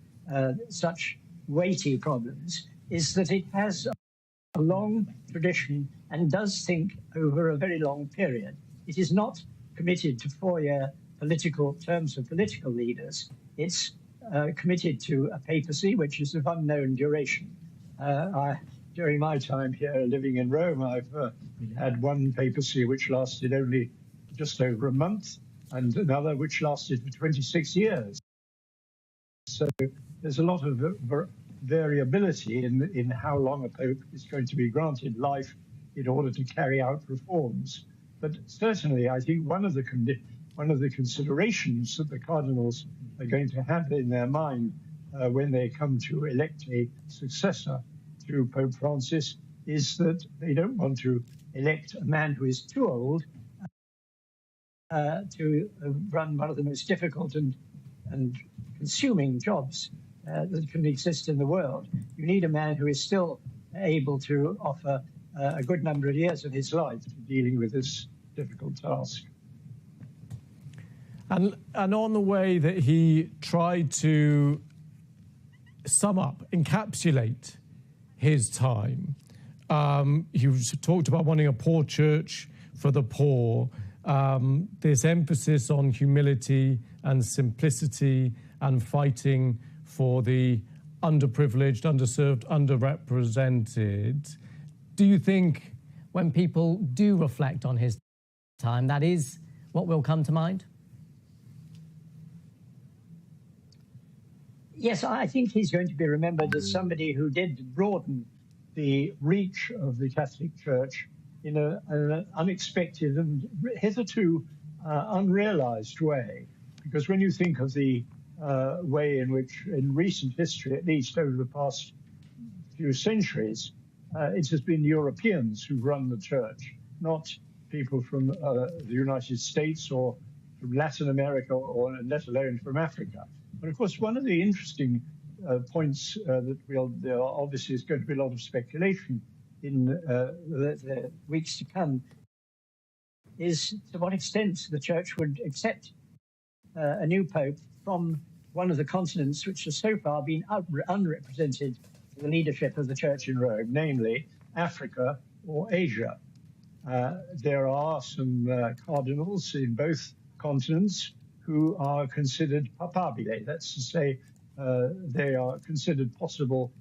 such weighty problems is that it has a long tradition and does think over a very long period. It is not committed to 4-year political terms of political leaders. It's committed to a papacy which is of unknown duration. During my time here living in Rome, I've had one papacy which lasted only just over a month, and another which lasted for 26 years. So there's a lot of variability in how long a pope is going to be granted life in order to carry out reforms. But certainly, I think one of the considerations that the cardinals are going to have in their mind when they come to elect a successor to Pope Francis is that they don't want to elect a man who is too old to run one of the most difficult and consuming jobs that can exist in the world. You need a man who is still able to offer a good number of years of his life to dealing with this difficult task. And on the way that he tried to sum up, encapsulate his time, he talked about wanting a poor church for the poor, this emphasis on humility and simplicity and fighting for the underprivileged, underserved, underrepresented. Do you think when people do reflect on his time, that is what will come to mind? Yes, I think he's going to be remembered as somebody who did broaden the reach of the Catholic Church in an unexpected and hitherto unrealized way. Because when you think of the way in which, in recent history, at least over the past few centuries, it has been Europeans who've run the church, not people from the United States or from Latin America or let alone from Africa. But of course, one of the interesting points that there obviously is going to be a lot of speculation in the weeks to come is to what extent the church would accept a new pope from one of the continents which has so far been unrepresented in the leadership of the Church in Rome, namely Africa or Asia. There are some cardinals in both continents who are considered papabile, that's to say they are considered possible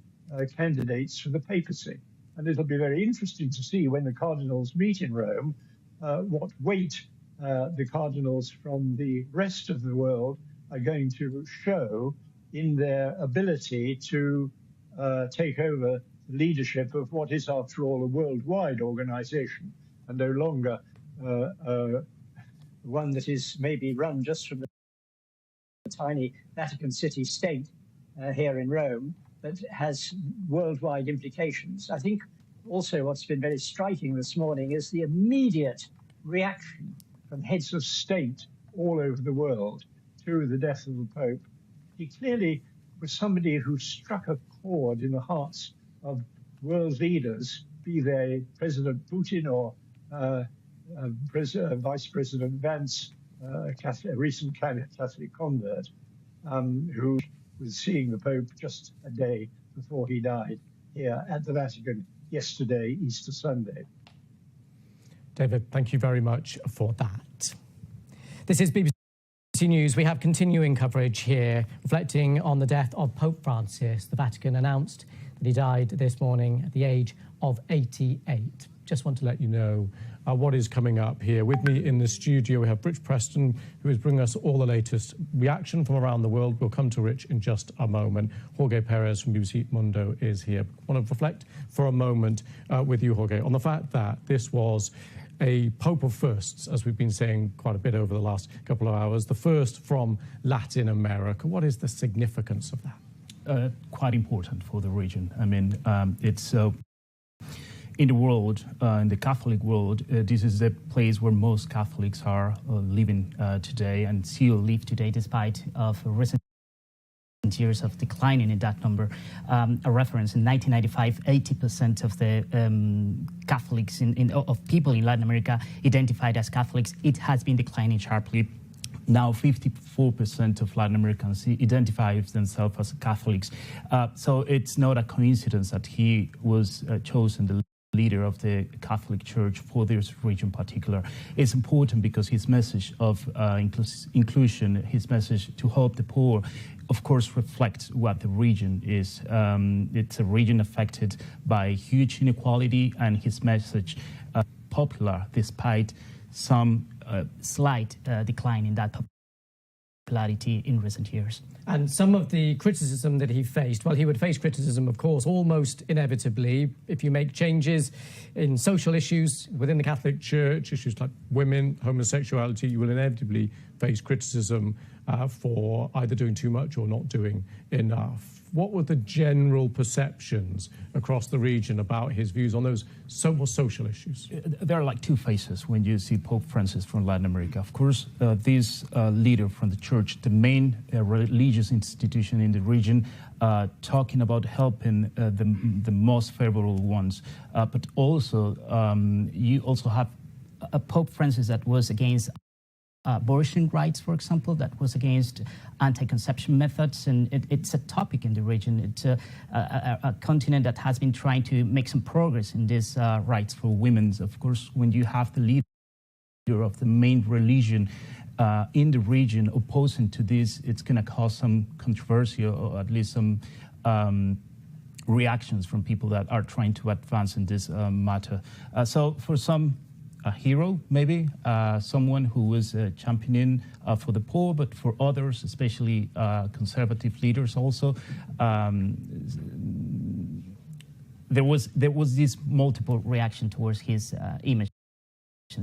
candidates for the papacy. And it'll be very interesting to see when the cardinals meet in Rome what weight the cardinals from the rest of the world are going to show in their ability to take over the leadership of what is, after all, a worldwide organization, and no longer one that is maybe run just from the tiny Vatican City state here in Rome, but has worldwide implications. I think also what's been very striking this morning is the immediate reaction from heads of state all over the world to the death of the Pope. He clearly was somebody who struck a chord in the hearts of world leaders, be they President Putin or Vice President Vance, a recent Catholic convert, who was seeing the Pope just a day before he died here at the Vatican yesterday, Easter Sunday. David, thank you very much for that. This is BBC News. We have continuing coverage here reflecting on the death of Pope Francis. The Vatican announced that he died this morning at the age of 88. Just want to let you know what is coming up here. With me in the studio, we have Rich Preston, who is bringing us all the latest reaction from around the world. We'll come to Rich in just a moment. Jorge Perez from BBC Mundo is here. I want to reflect for a moment with you, Jorge, on the fact that this was a Pope of firsts, as we've been saying quite a bit over the last couple of hours, the first from Latin America. What is the significance of that? Quite important for the region. I mean, it's in the world, in the Catholic world, this is the place where most Catholics are living today and still live today, despite of recent years of declining in that number. A reference, in 1995, 80% of the Catholics, of people in Latin America identified as Catholics. It has been declining sharply. Now 54% of Latin Americans identify themselves as Catholics. So it's not a coincidence that he was chosen the leader of the Catholic Church for this region in particular. It's important because his message of inclusion, his message to help the poor, of course, reflects what the region is. It's a region affected by huge inequality, and his message popular despite some slight decline in that popularity in recent years. And some of the criticism that he faced, well, he would face criticism, of course, almost inevitably. If you make changes in social issues within the Catholic Church, issues like women, homosexuality, you will inevitably face criticism for either doing too much or not doing enough. What were the general perceptions across the region about his views on those more social issues? There are like two faces when you see Pope Francis from Latin America. Of course, this leader from the church, the main religious institution in the region, talking about helping the most favorable ones. But also, you also have a Pope Francis that was against abortion rights, for example, that was against anti-conception methods, and it's a topic in the region. It's a continent that has been trying to make some progress in these rights for women. Of course, when you have the leader of the main religion in the region opposing to this, it's going to cause some controversy or at least some reactions from people that are trying to advance in this matter. So for some, a hero, maybe, someone who was championing for the poor, but for others, especially conservative leaders also, there was this multiple reaction towards his image,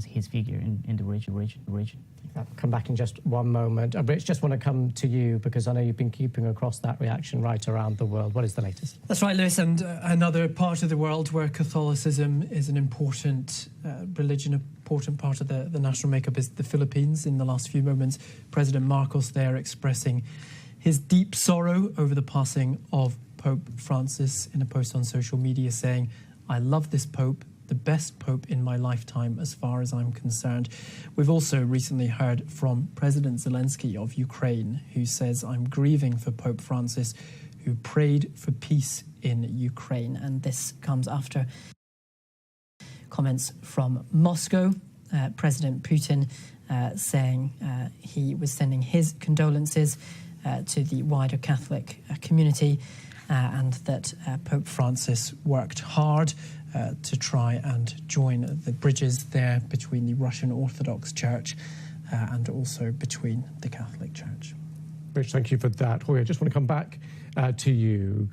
his figure in the region. I'll come back in just one moment. Rich, just want to come to you because I know you've been keeping across that reaction right around the world. What is the latest? That's right, Lewis, and another part of the world where Catholicism is an important religion, important part of the national makeup is the Philippines. In the last few moments, President Marcos there expressing his deep sorrow over the passing of Pope Francis in a post on social media saying, "I love this Pope. the best Pope in my lifetime as far as I'm concerned. We've also recently heard from President Zelensky of Ukraine, who says, I'm grieving for Pope Francis, who prayed for peace in Ukraine. And this comes after comments from Moscow. President Putin saying he was sending his condolences to the wider Catholic community and that Pope Francis worked hard to try and join the bridges there between the Russian Orthodox Church and also between the Catholic Church. Rich, thank you for that. Jorge, I just want to come back to you.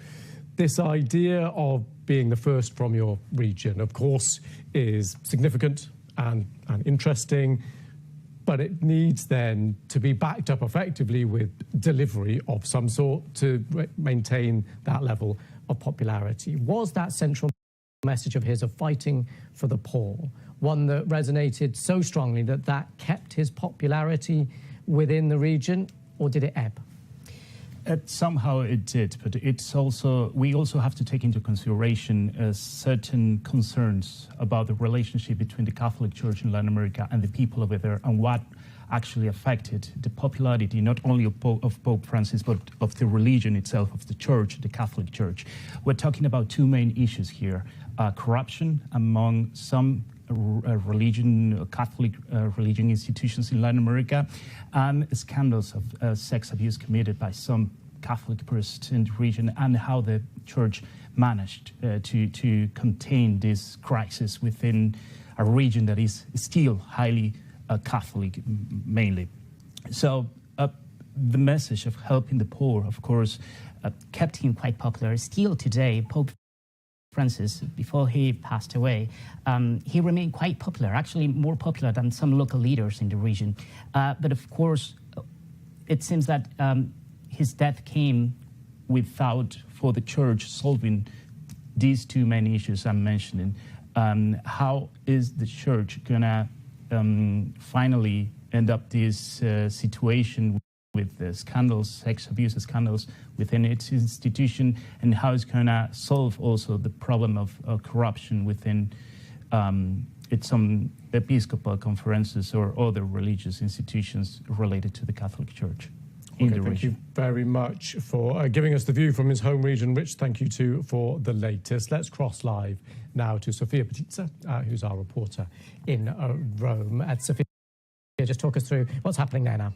This idea of being the first from your region, of course, is significant and interesting, but it needs then to be backed up effectively with delivery of some sort to maintain that level of popularity. Was that central message of his of fighting for the poor one that resonated so strongly that that kept his popularity within the region, or did it ebb? Somehow it did, but it's also, we also have to take into consideration certain concerns about the relationship between the Catholic Church in Latin America and the people over there, and what actually affected the popularity not only of Pope Francis, but of the religion itself, of the Church, the Catholic Church. We're talking about two main issues here: corruption among some Catholic religion institutions in Latin America, and scandals of sex abuse committed by some Catholic priests in the region, and how the Church managed to contain this crisis within a region that is still highly Catholic, mainly. So the message of helping the poor, of course, kept him quite popular. Still today, Pope Francis, before he passed away, he remained quite popular, actually more popular than some local leaders in the region. But of course, it seems that his death came without, for the Church, solving these two main issues I'm mentioning. How is the Church gonna finally end up this situation with the scandals, sex abuse scandals within its institution, and how it's going to solve also the problem of corruption within some episcopal conferences or other religious institutions related to the Catholic Church in the region. Thank you very much for giving us the view from his home region. Rich, thank you too for the latest. Let's cross live now to Sofia Petitza, who's our reporter in Rome. Sofia, just talk us through what's happening there now.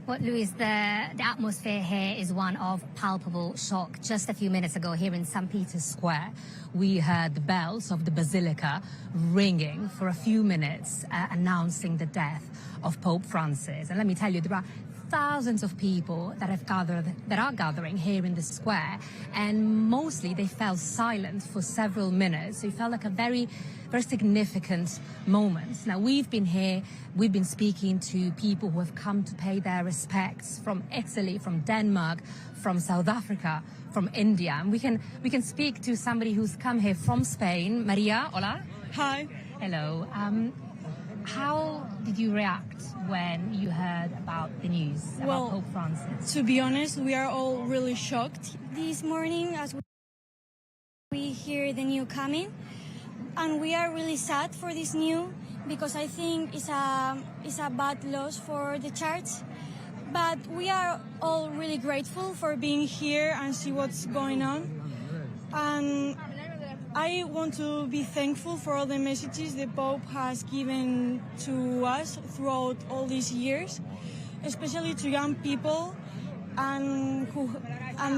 Well, Luis, the atmosphere here is one of palpable shock. Just a few minutes ago here in St. Peter's Square, we heard the bells of the Basilica ringing for a few minutes, announcing the death of Pope Francis. And let me tell you, there are thousands of people that are gathering here in the square, and mostly they fell silent for several minutes. So it felt like a very, very significant moment. Now, we've been here, we've been speaking to people who have come to pay their respects from Italy, from Denmark, from South Africa, from India. And we can speak to somebody who's come here from Spain. Maria, hola. Hi. Hello. How did you react when you heard about the news about Pope Francis? To be honest, we are all really shocked this morning as we hear the news coming. And we are really sad for this news because I think it's a bad loss for the church. But we are all really grateful for being here and see what's going on. And I want to be thankful for all the messages the Pope has given to us throughout all these years, especially to young people, and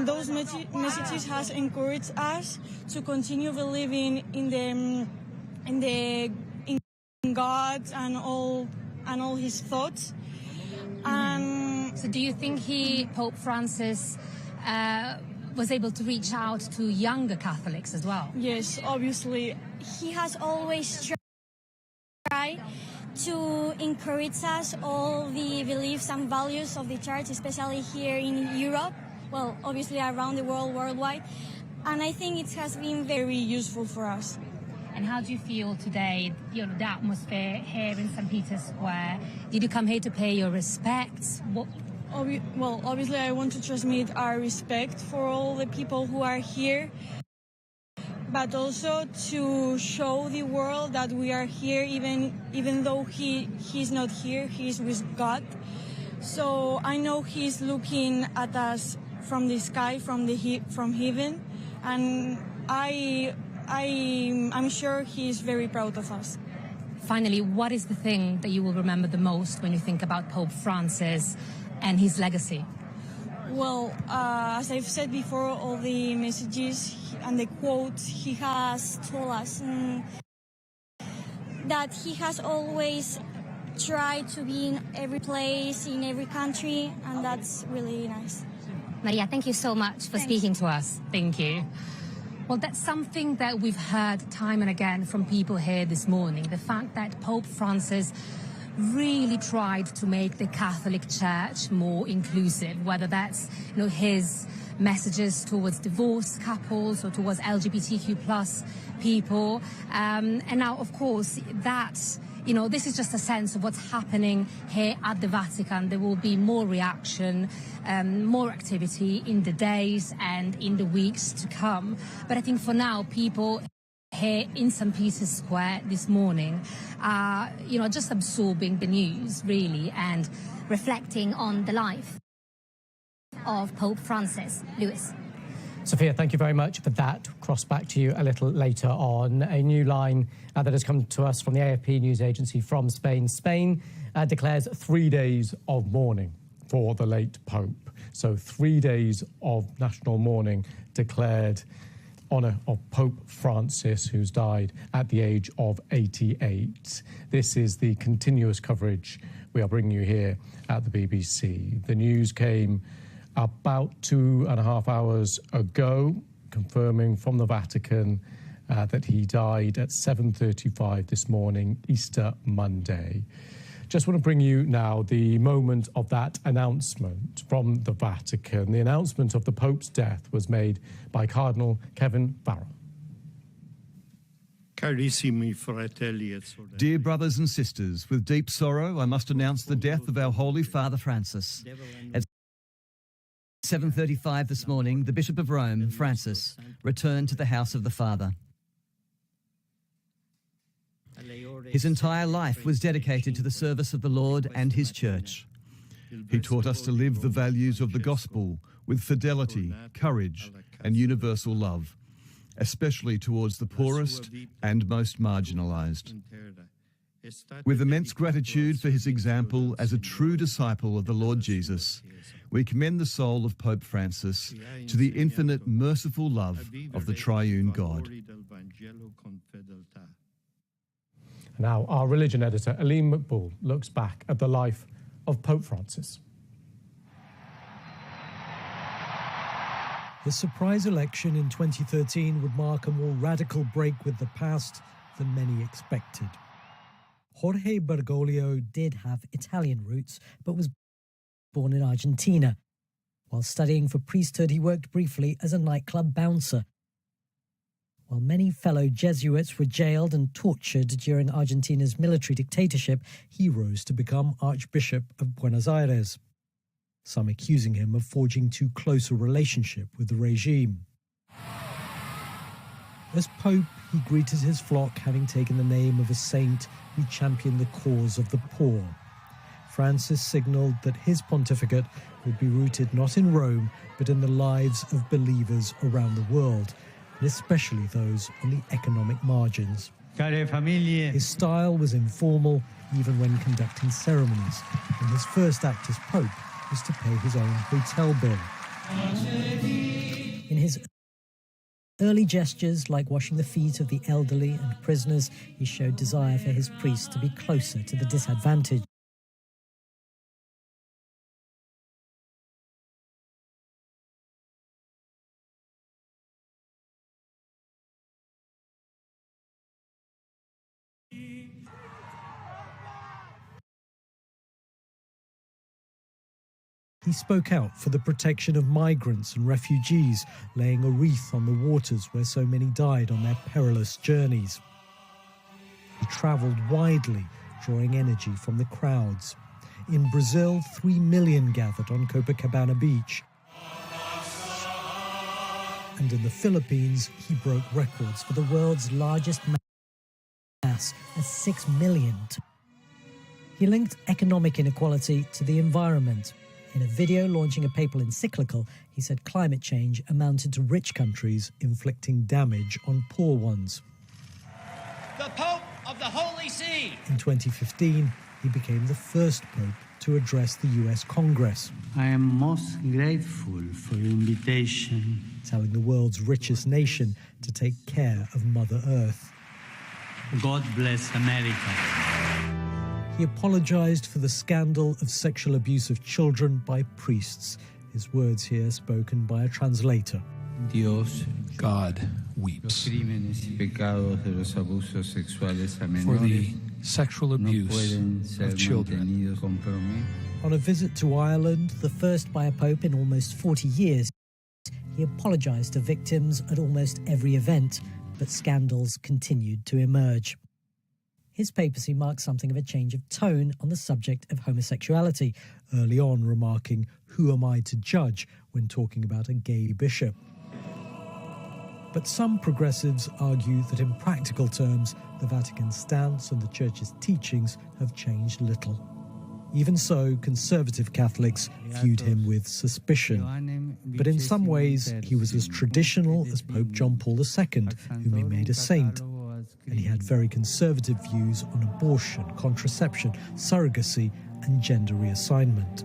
those messages has encouraged us to continue believing in God and all His thoughts. And so, do you think Pope Francis, was able to reach out to younger Catholics as well? Yes, obviously. He has always tried to encourage us all the beliefs and values of the church, especially here in Europe, well, obviously around the world, worldwide. And I think it has been very useful for us. And how do you feel today, the atmosphere here in St. Peter's Square? Did you come here to pay your respects? Well, obviously I want to transmit our respect for all the people who are here. but also to show the world that we are here, even though he's not here, he's with God. So I know he's looking at us from the sky, from heaven, and I'm sure he's very proud of us. Finally, what is the thing that you will remember the most when you think about Pope Francis and his legacy? Well, as I've said before, all the messages and the quotes he has told us that he has always tried to be in every place, in every country, and that's really nice. Maria, thank you so much for speaking to us. Thank you. Well, that's something that we've heard time and again from people here this morning, the fact that Pope Francis really tried to make the Catholic Church more inclusive, whether that's his messages towards divorced couples or towards LGBTQ+ people. And now, of course, this is just a sense of what's happening here at the Vatican. There will be more reaction, more activity in the days and in the weeks to come. But I think for now, people here in St. Peter's Square this morning are, just absorbing the news, really, and reflecting on the life of Pope Francis. Lewis. Sophia, thank you very much for that. Cross back to you a little later on. A new line that has come to us from the AFP news agency from Spain. Spain declares 3 days of mourning for the late Pope. So 3 days of national mourning declared honour of Pope Francis, who's died at the age of 88. This is the continuous coverage we are bringing you here at the BBC. The news came about 2.5 hours ago, confirming from the Vatican that he died at 7:35 this morning, Easter Monday. Just want to bring you now the moment of that announcement from the Vatican. The announcement of the Pope's death was made by Cardinal Kevin Farrell. Dear brothers and sisters, with deep sorrow, I must announce the death of our Holy Father Francis. At 7:35 this morning, the Bishop of Rome, Francis, returned to the house of the Father. His entire life was dedicated to the service of the Lord and his church. He taught us to live the values of the gospel with fidelity, courage, and universal love, especially towards the poorest and most marginalized. With immense gratitude for his example as a true disciple of the Lord Jesus, we commend the soul of Pope Francis to the infinite merciful love of the triune God. Now, our religion editor, Aline McBull, looks back at the life of Pope Francis. The surprise election in 2013 would mark a more radical break with the past than many expected. Jorge Bergoglio did have Italian roots, but was born in Argentina. While studying for priesthood, he worked briefly as a nightclub bouncer. While many fellow Jesuits were jailed and tortured during Argentina's military dictatorship, he rose to become Archbishop of Buenos Aires, some accusing him of forging too close a relationship with the regime. As Pope, he greeted his flock, having taken the name of a saint who championed the cause of the poor. Francis signalled that his pontificate would be rooted not in Rome, but in the lives of believers around the world, and especially those on the economic margins. His style was informal, even when conducting ceremonies, and his first act as Pope was to pay his own hotel bill. In his early gestures, like washing the feet of the elderly and prisoners, he showed desire for his priests to be closer to the disadvantaged. He spoke out for the protection of migrants and refugees, laying a wreath on the waters where so many died on their perilous journeys. He travelled widely, drawing energy from the crowds. In Brazil, 3 million gathered on Copacabana Beach. And in the Philippines, he broke records for the world's largest mass at 6 million. He linked economic inequality to the environment. In a video launching a papal encyclical, he said climate change amounted to rich countries inflicting damage on poor ones. The Pope of the Holy See. In 2015, he became the first pope to address the US Congress. I am most grateful for your invitation. Telling the world's richest nation to take care of Mother Earth. God bless America. He apologized for the scandal of sexual abuse of children by priests. His words here spoken by a translator. Dios, God weeps. For the sexual abuse of children. On a visit to Ireland, the first by a pope in almost 40 years, he apologized to victims at almost every event, but scandals continued to emerge. His papacy marks something of a change of tone on the subject of homosexuality, early on remarking, "Who am I to judge?" when talking about a gay bishop. But some progressives argue that in practical terms, the Vatican's stance and the Church's teachings have changed little. Even so, conservative Catholics viewed him with suspicion. But in some ways, he was as traditional as Pope John Paul II, whom he made a saint. And he had very conservative views on abortion, contraception, surrogacy, and gender reassignment.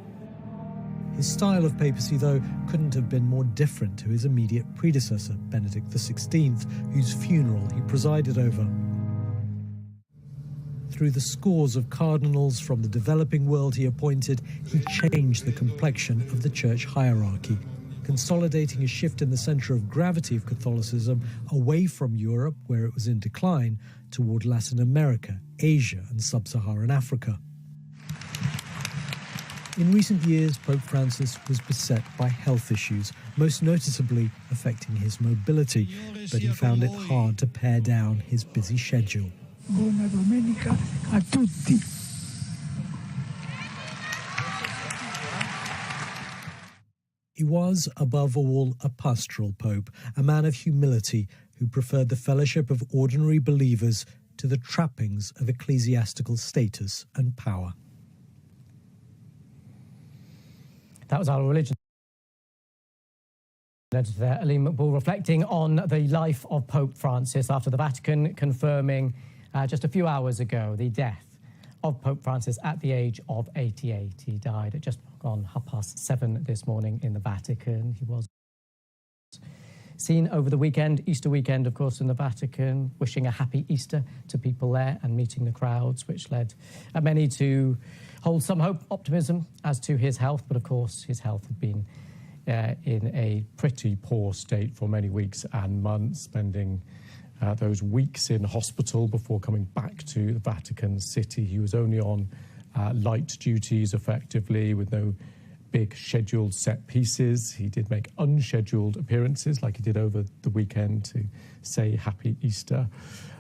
His style of papacy, though, couldn't have been more different to his immediate predecessor, Benedict XVI, whose funeral he presided over. Through the scores of cardinals from the developing world he appointed, he changed the complexion of the church hierarchy, consolidating a shift in the centre of gravity of Catholicism away from Europe, where it was in decline, toward Latin America, Asia, and sub-Saharan Africa. In recent years, Pope Francis was beset by health issues, most noticeably affecting his mobility, but he found it hard to pare down his busy schedule. Buona domenica a tutti. He was, above all, a pastoral pope, a man of humility who preferred the fellowship of ordinary believers to the trappings of ecclesiastical status and power. That was our religion editor there, Aline McBall, reflecting on the life of Pope Francis after the Vatican confirming just a few hours ago the death of Pope Francis at the age of 88. He died at just on 7:30 this morning in the Vatican. He was seen over the weekend, Easter weekend, of course, in the Vatican, wishing a happy Easter to people there and meeting the crowds, which led many to hold some hope, optimism as to his health. But of course, his health had been in a pretty poor state for many weeks and months, spending those weeks in hospital before coming back to the Vatican City. He was only on light duties, effectively, with no big scheduled set pieces. He did make unscheduled appearances, like he did over the weekend, to say Happy Easter.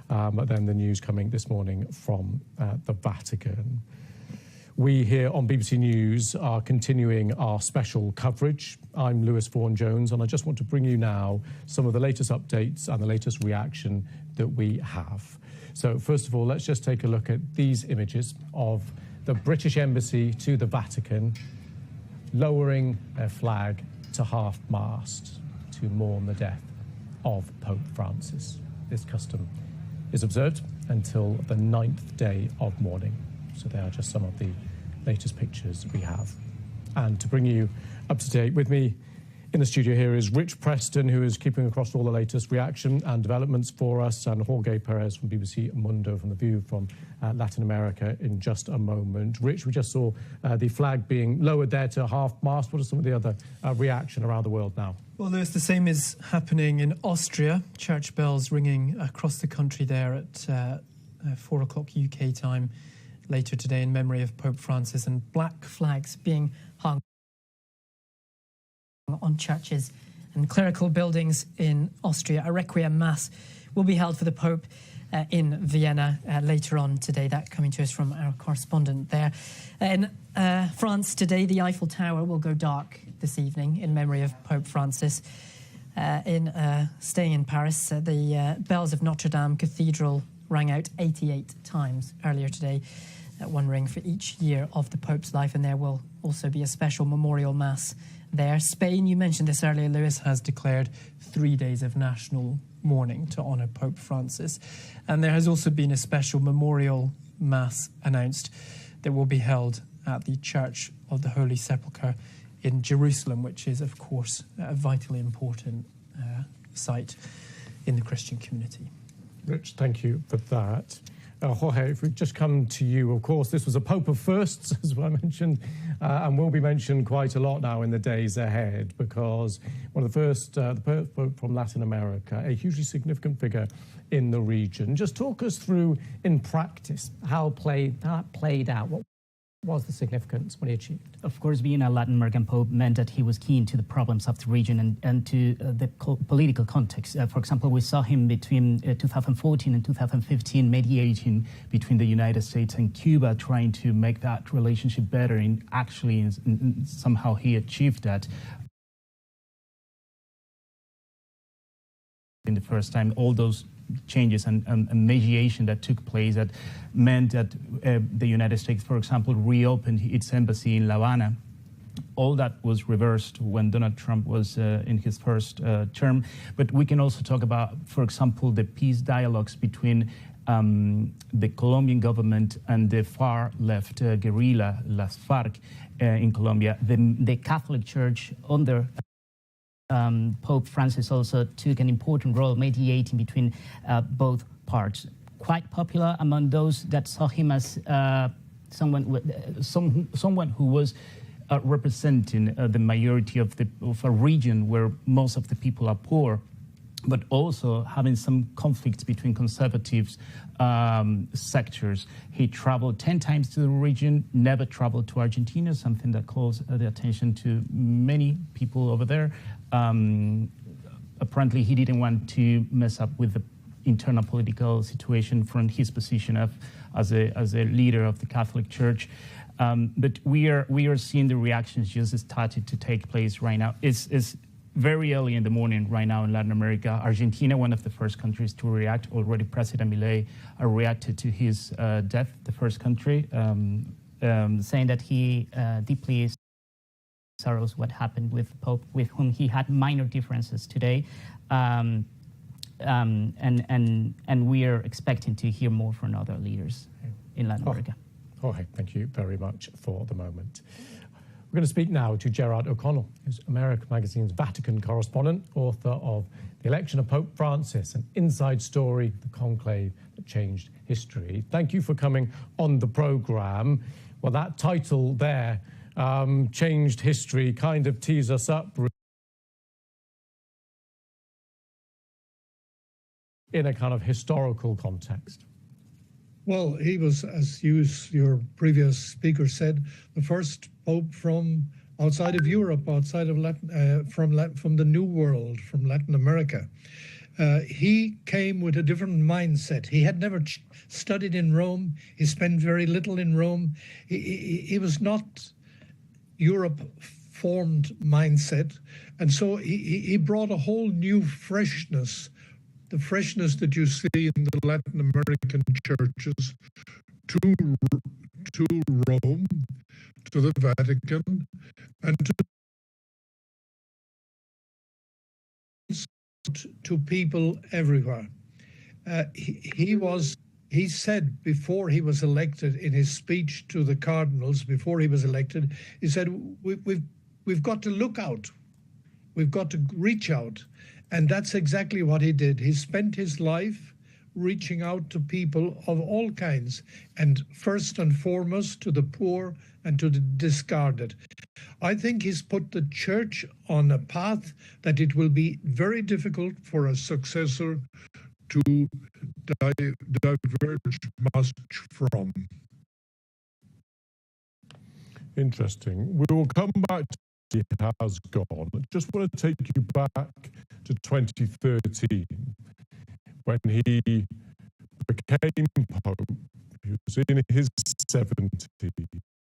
But then the news coming this morning from the Vatican. We here on BBC News are continuing our special coverage. I'm Lewis Vaughan-Jones, and I just want to bring you now some of the latest updates and the latest reaction that we have. So first of all, let's just take a look at these images of the British Embassy to the Vatican lowering their flag to half-mast to mourn the death of Pope Francis. This custom is observed until the 9th day of mourning. So they are just some of the latest pictures we have. And to bring you up to date, with me in the studio here is Rich Preston, who is keeping across all the latest reaction and developments for us, and Jorge Perez from BBC Mundo from The View from Latin America in just a moment. Rich, we just saw the flag being lowered there to half-mast. What are some of the other reaction around the world now? Well, Lewis, the same is happening in Austria. Church bells ringing across the country there at 4 o'clock UK time later today in memory of Pope Francis, and black flags being hung on churches and clerical buildings in Austria. A requiem mass will be held for the Pope in Vienna later on today. That coming to us from our correspondent there. In France today, the Eiffel Tower will go dark this evening in memory of Pope Francis. Staying in Paris, the bells of Notre Dame Cathedral rang out 88 times earlier today, one ring for each year of the Pope's life, and there will also be a special memorial mass there. Spain, you mentioned this earlier, Lewis, has declared 3 days of national mourning to honour Pope Francis, and there has also been a special memorial mass announced that will be held at the Church of the Holy Sepulchre in Jerusalem, which is, of course, a vitally important site in the Christian community. Rich, thank you for that. Jorge, if we just come to you, of course, this was a Pope of firsts, as I mentioned, and will be mentioned quite a lot now in the days ahead, because one of the first, the Pope from Latin America, a hugely significant figure in the region. Just talk us through, in practice, how that played out. What was the significance, what he achieved? Of course, being a Latin American Pope meant that he was keen to the problems of the region and to the political context. For example, we saw him between 2014 and 2015 mediating between the United States and Cuba, trying to make that relationship better, and actually somehow he achieved that. In the first time, all those changes and mediation that took place that meant that the United States, for example, reopened its embassy in La Habana. All that was reversed when Donald Trump was in his first term. But we can also talk about, for example, the peace dialogues between the Colombian government and the far-left guerrilla, Las FARC, in Colombia. The Catholic Church under Pope Francis also took an important role mediating between both parts. Quite popular among those that saw him as someone who was representing the majority of a region where most of the people are poor, but also having some conflicts between conservative sectors. He traveled 10 times to the region, never traveled to Argentina, something that calls the attention to many people over there. Apparently, he didn't want to mess up with the internal political situation from his position as a leader of the Catholic Church. But we are seeing the reactions just started to take place right now. It's very early in the morning right now in Latin America. Argentina, one of the first countries to react. Already President Milei reacted to his death, the first country, saying that he deeply sorrows what happened with the Pope, with whom he had minor differences today. And we are expecting to hear more from other leaders in Latin America. Jorge, thank you very much for the moment. We're going to speak now to Gerard O'Connell, who's America Magazine's Vatican correspondent, author of The Election of Pope Francis, an inside story, the conclave that changed history. Thank you for coming on the programme. Well, that title there, Changed History, kind of tees us up in a kind of historical context. Well, he was, as your previous speaker said, the first pope from outside of Europe, outside of from the New World, from Latin America. He came with a different mindset. He had never studied in Rome. He spent very little in Rome. He was not Europe-formed mindset, and so he brought a whole new freshness. The freshness that you see in the Latin American churches to Rome, to the Vatican, and to people everywhere. He said before he was elected, in his speech to the cardinals before he was elected, he said, we've got to look out. We've got to reach out. And that's exactly what he did. He spent his life reaching out to people of all kinds, and first and foremost to the poor and to the discarded. I think he's put the church on a path that it will be very difficult for a successor to diverge much from. Interesting. We will come back to he has gone. I just want to take you back to 2013 when he became Pope. He was in his 70s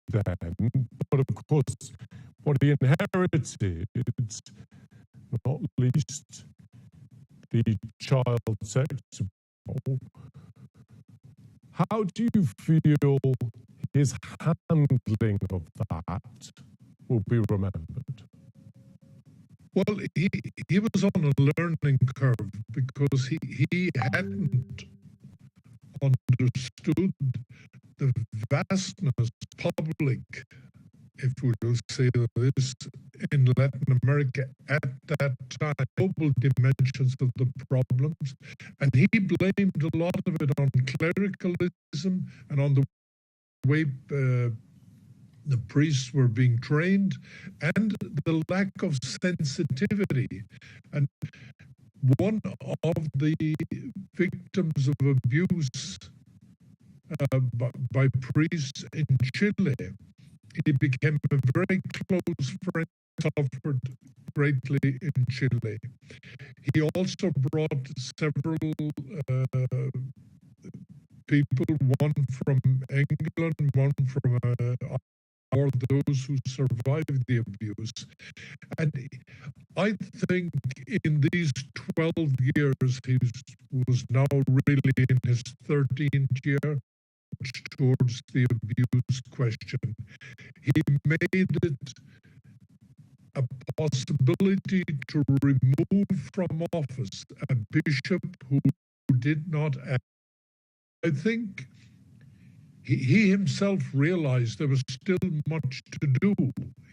then, but of course what he inherited not least the child sex abuse. How do you feel his handling of that will be remembered? Well, he was on a learning curve because he hadn't understood the vastness, public, if we will say this, in Latin America at that time, global dimensions of the problems. And he blamed a lot of it on clericalism and on the way the priests were being trained and the lack of sensitivity. And one of the victims of abuse by priests in Chile, he became a very close friend, suffered greatly in Chile. He also brought several people, one from England, one from or those who survived the abuse. And I think in these 12 years, he was now really in his 13th year towards the abuse question. He made it a possibility to remove from office a bishop who did not act. I think he himself realized there was still much to do.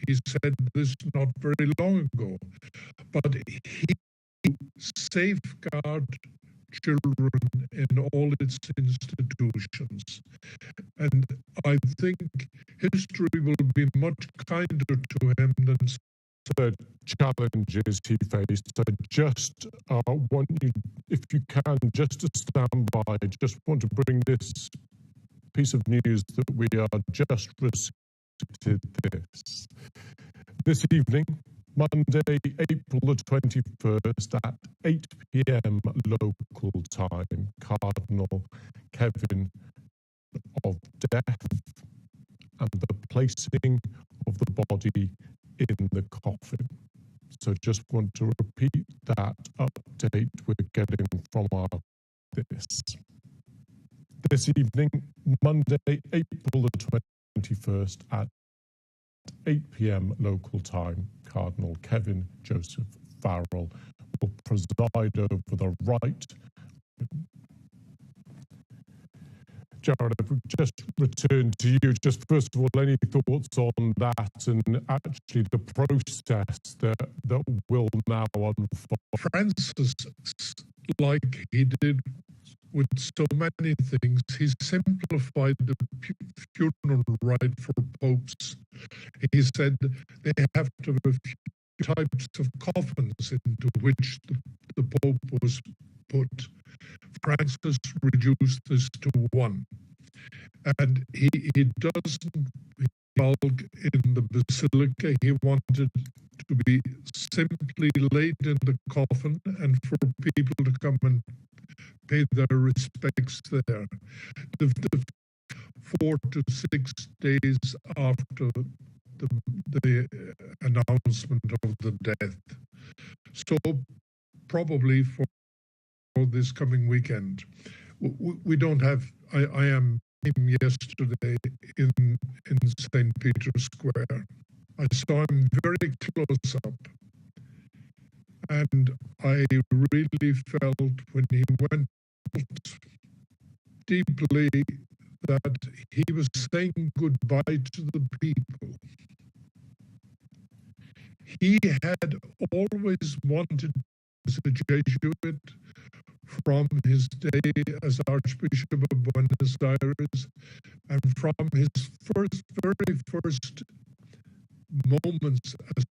He said this not very long ago. But he safeguarded children in all its institutions. And I think history will be much kinder to him than the challenges he faced. I just want you, if you can, just to stand by. I just want to bring this piece of news that we are just received this evening, Monday, April the 21st at 8 p.m. local time, Cardinal Kevin of death and the placing of the body in the coffin. So just want to repeat that update we're getting from our this evening, Monday, April the 21st at 8 p.m. local time, Cardinal Kevin Joseph Farrell will preside over the rite. Jared, if we just return to you, just first of all, any thoughts on that and actually the process that will now unfold? Francis, like he did with so many things, he simplified the funeral rite for popes. He said they have to have a few types of coffins into which the Pope was put. Francis reduced this to one. And he doesn't bulk in the basilica. He wanted to be simply laid in the coffin and for people to come and pay their respects there. The 4 to 6 days after the announcement of the death. So probably for this coming weekend. We don't have, I am yesterday in St. Peter's Square. I saw him very close up. And I really felt when he went deeply that he was saying goodbye to the people. He had always wanted as a Jesuit from his day as Archbishop of Buenos Aires and from his very first moments as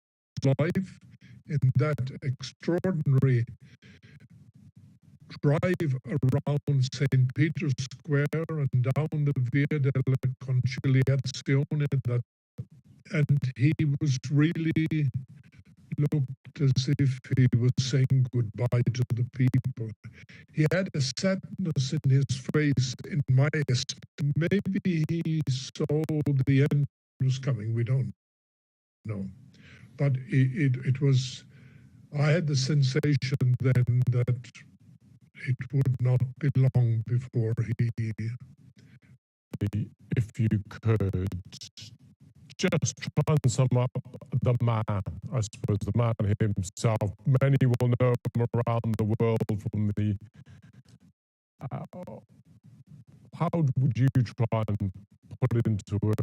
life in that extraordinary drive around St. Peter's Square and down the Via della Conciliazione, and he was really looked as if he was saying goodbye to the people. He had a sadness in his face, in my estimation. Maybe he saw the end was coming, we don't know. But it was I had the sensation then that it would not be long before he... If you could just try and sum up the man, I suppose, the man himself. Many will know him around the world from the... how would you try and put into words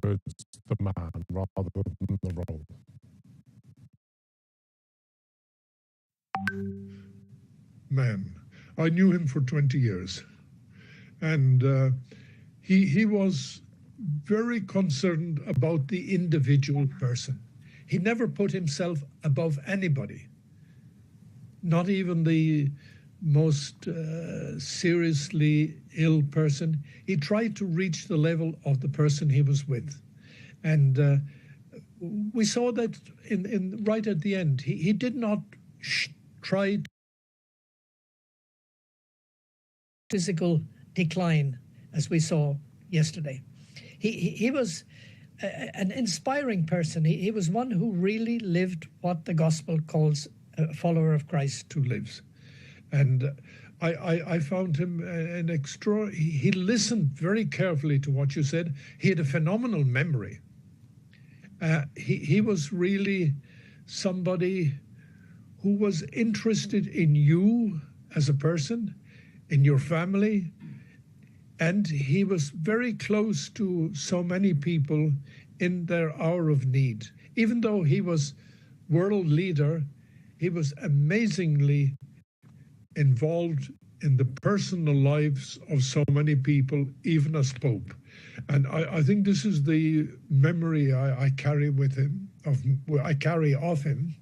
the man rather than the role? Man. I knew him for 20 years. And he was very concerned about the individual person. He never put himself above anybody, not even the most seriously ill person. He tried to reach the level of the person he was with. And we saw that in right at the end. He did not try physical decline, as we saw yesterday. He was an inspiring person. He was one who really lived what the gospel calls a follower of Christ. Who lives. And I found him an extra... He listened very carefully to what you said. He had a phenomenal memory. He was really somebody who was interested in you as a person, in your family, and he was very close to so many people in their hour of need. Even though he was world leader, he was amazingly involved in the personal lives of so many people, even as Pope. And I think this is the memory I carry with him, I carry of him,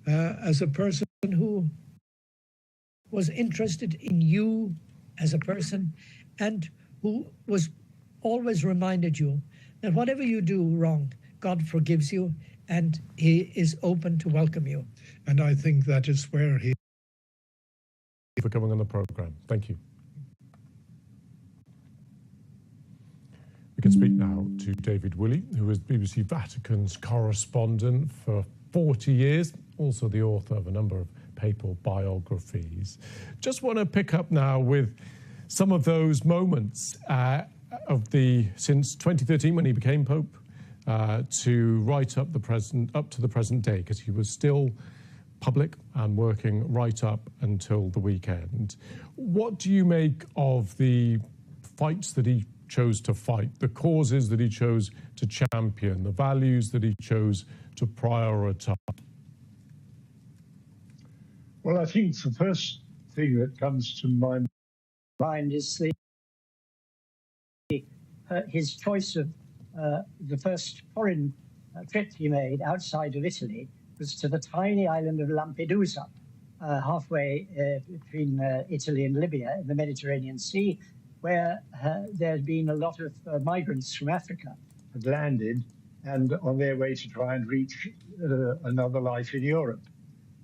as a person who was interested in you as a person, and who was always reminded you that whatever you do wrong, God forgives you, and he is open to welcome you. And I think that is where he... for coming on the programme. Thank you. We can speak now to David Willey, who was BBC Vatican's correspondent for 40 years, also the author of a number of papal biographies. Just want to pick up now with some of those moments since 2013 when he became Pope, to right up to the present day, because he was still public and working right up until the weekend. What do you make of the fights that he chose to fight, the causes that he chose to champion, the values that he chose to prioritize? Well, I think the first thing that comes to my mind is his choice of the first foreign trip he made outside of Italy was to the tiny island of Lampedusa, halfway between Italy and Libya in the Mediterranean Sea, where there had been a lot of migrants from Africa had landed and on their way to try and reach another life in Europe.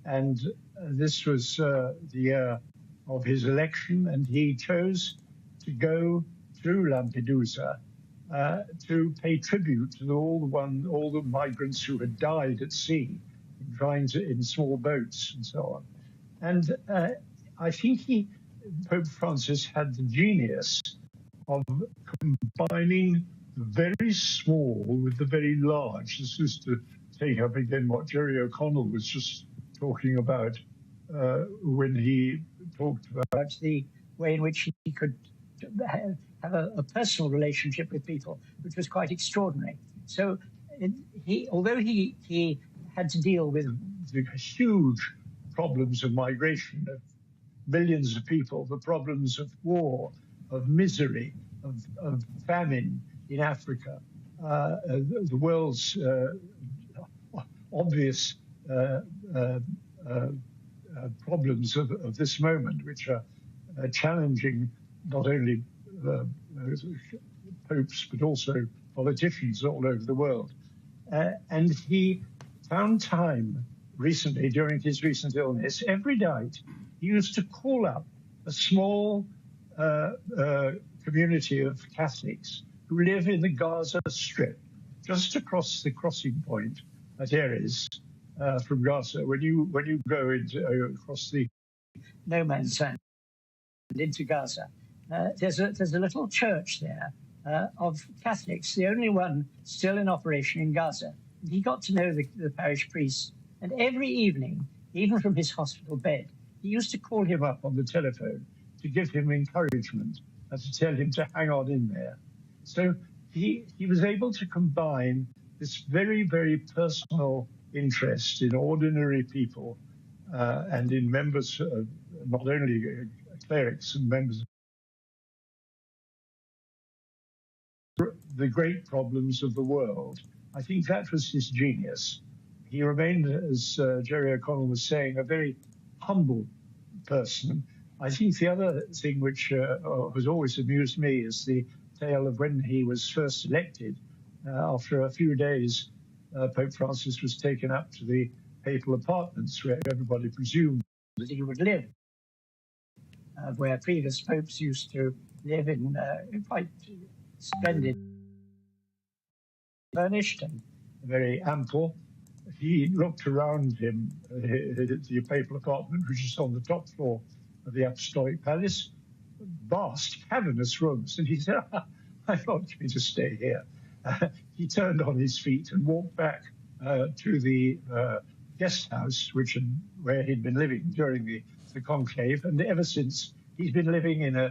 And this was the year of his election, and he chose to go through Lampedusa to pay tribute to all the migrants who had died at sea, in small boats and so on. And I think Pope Francis had the genius of combining the very small with the very large. This is to take up again what Jerry O'Connell was just talking about when he talked about the way in which he could have a personal relationship with people, which was quite extraordinary. So although he had to deal with the huge problems of migration, of millions of people, the problems of war, of misery, of famine in Africa, the world's obvious problems of this moment, which are challenging not only popes but also politicians all over the world. And he found time recently, during his recent illness, every night he used to call up a small community of Catholics who live in the Gaza Strip, just across the crossing point at Erez, from Gaza. When you go across the no man's land into Gaza, there's a little church there of Catholics, the only one still in operation in Gaza. He got to know the parish priest, and every evening, even from his hospital bed, he used to call him up on the telephone to give him encouragement and to tell him to hang on in there. So he was able to combine this very, very personal interest in ordinary people and in members, not only clerics and members of the great problems of the world. I think that was his genius. He remained, as Jerry O'Connell was saying, a very humble person. I think the other thing which has always amused me is the tale of when he was first elected. After a few days, Pope Francis was taken up to the papal apartments where everybody presumed that he would live, where previous popes used to live in quite splendid, furnished and very ample. He looked around him at the papal apartment, which is on the top floor of the Apostolic Palace, vast, cavernous rooms, and he said, I'm not going to stay here. He turned on his feet and walked back to the guest house, where he'd been living during the conclave, and ever since he's been living in a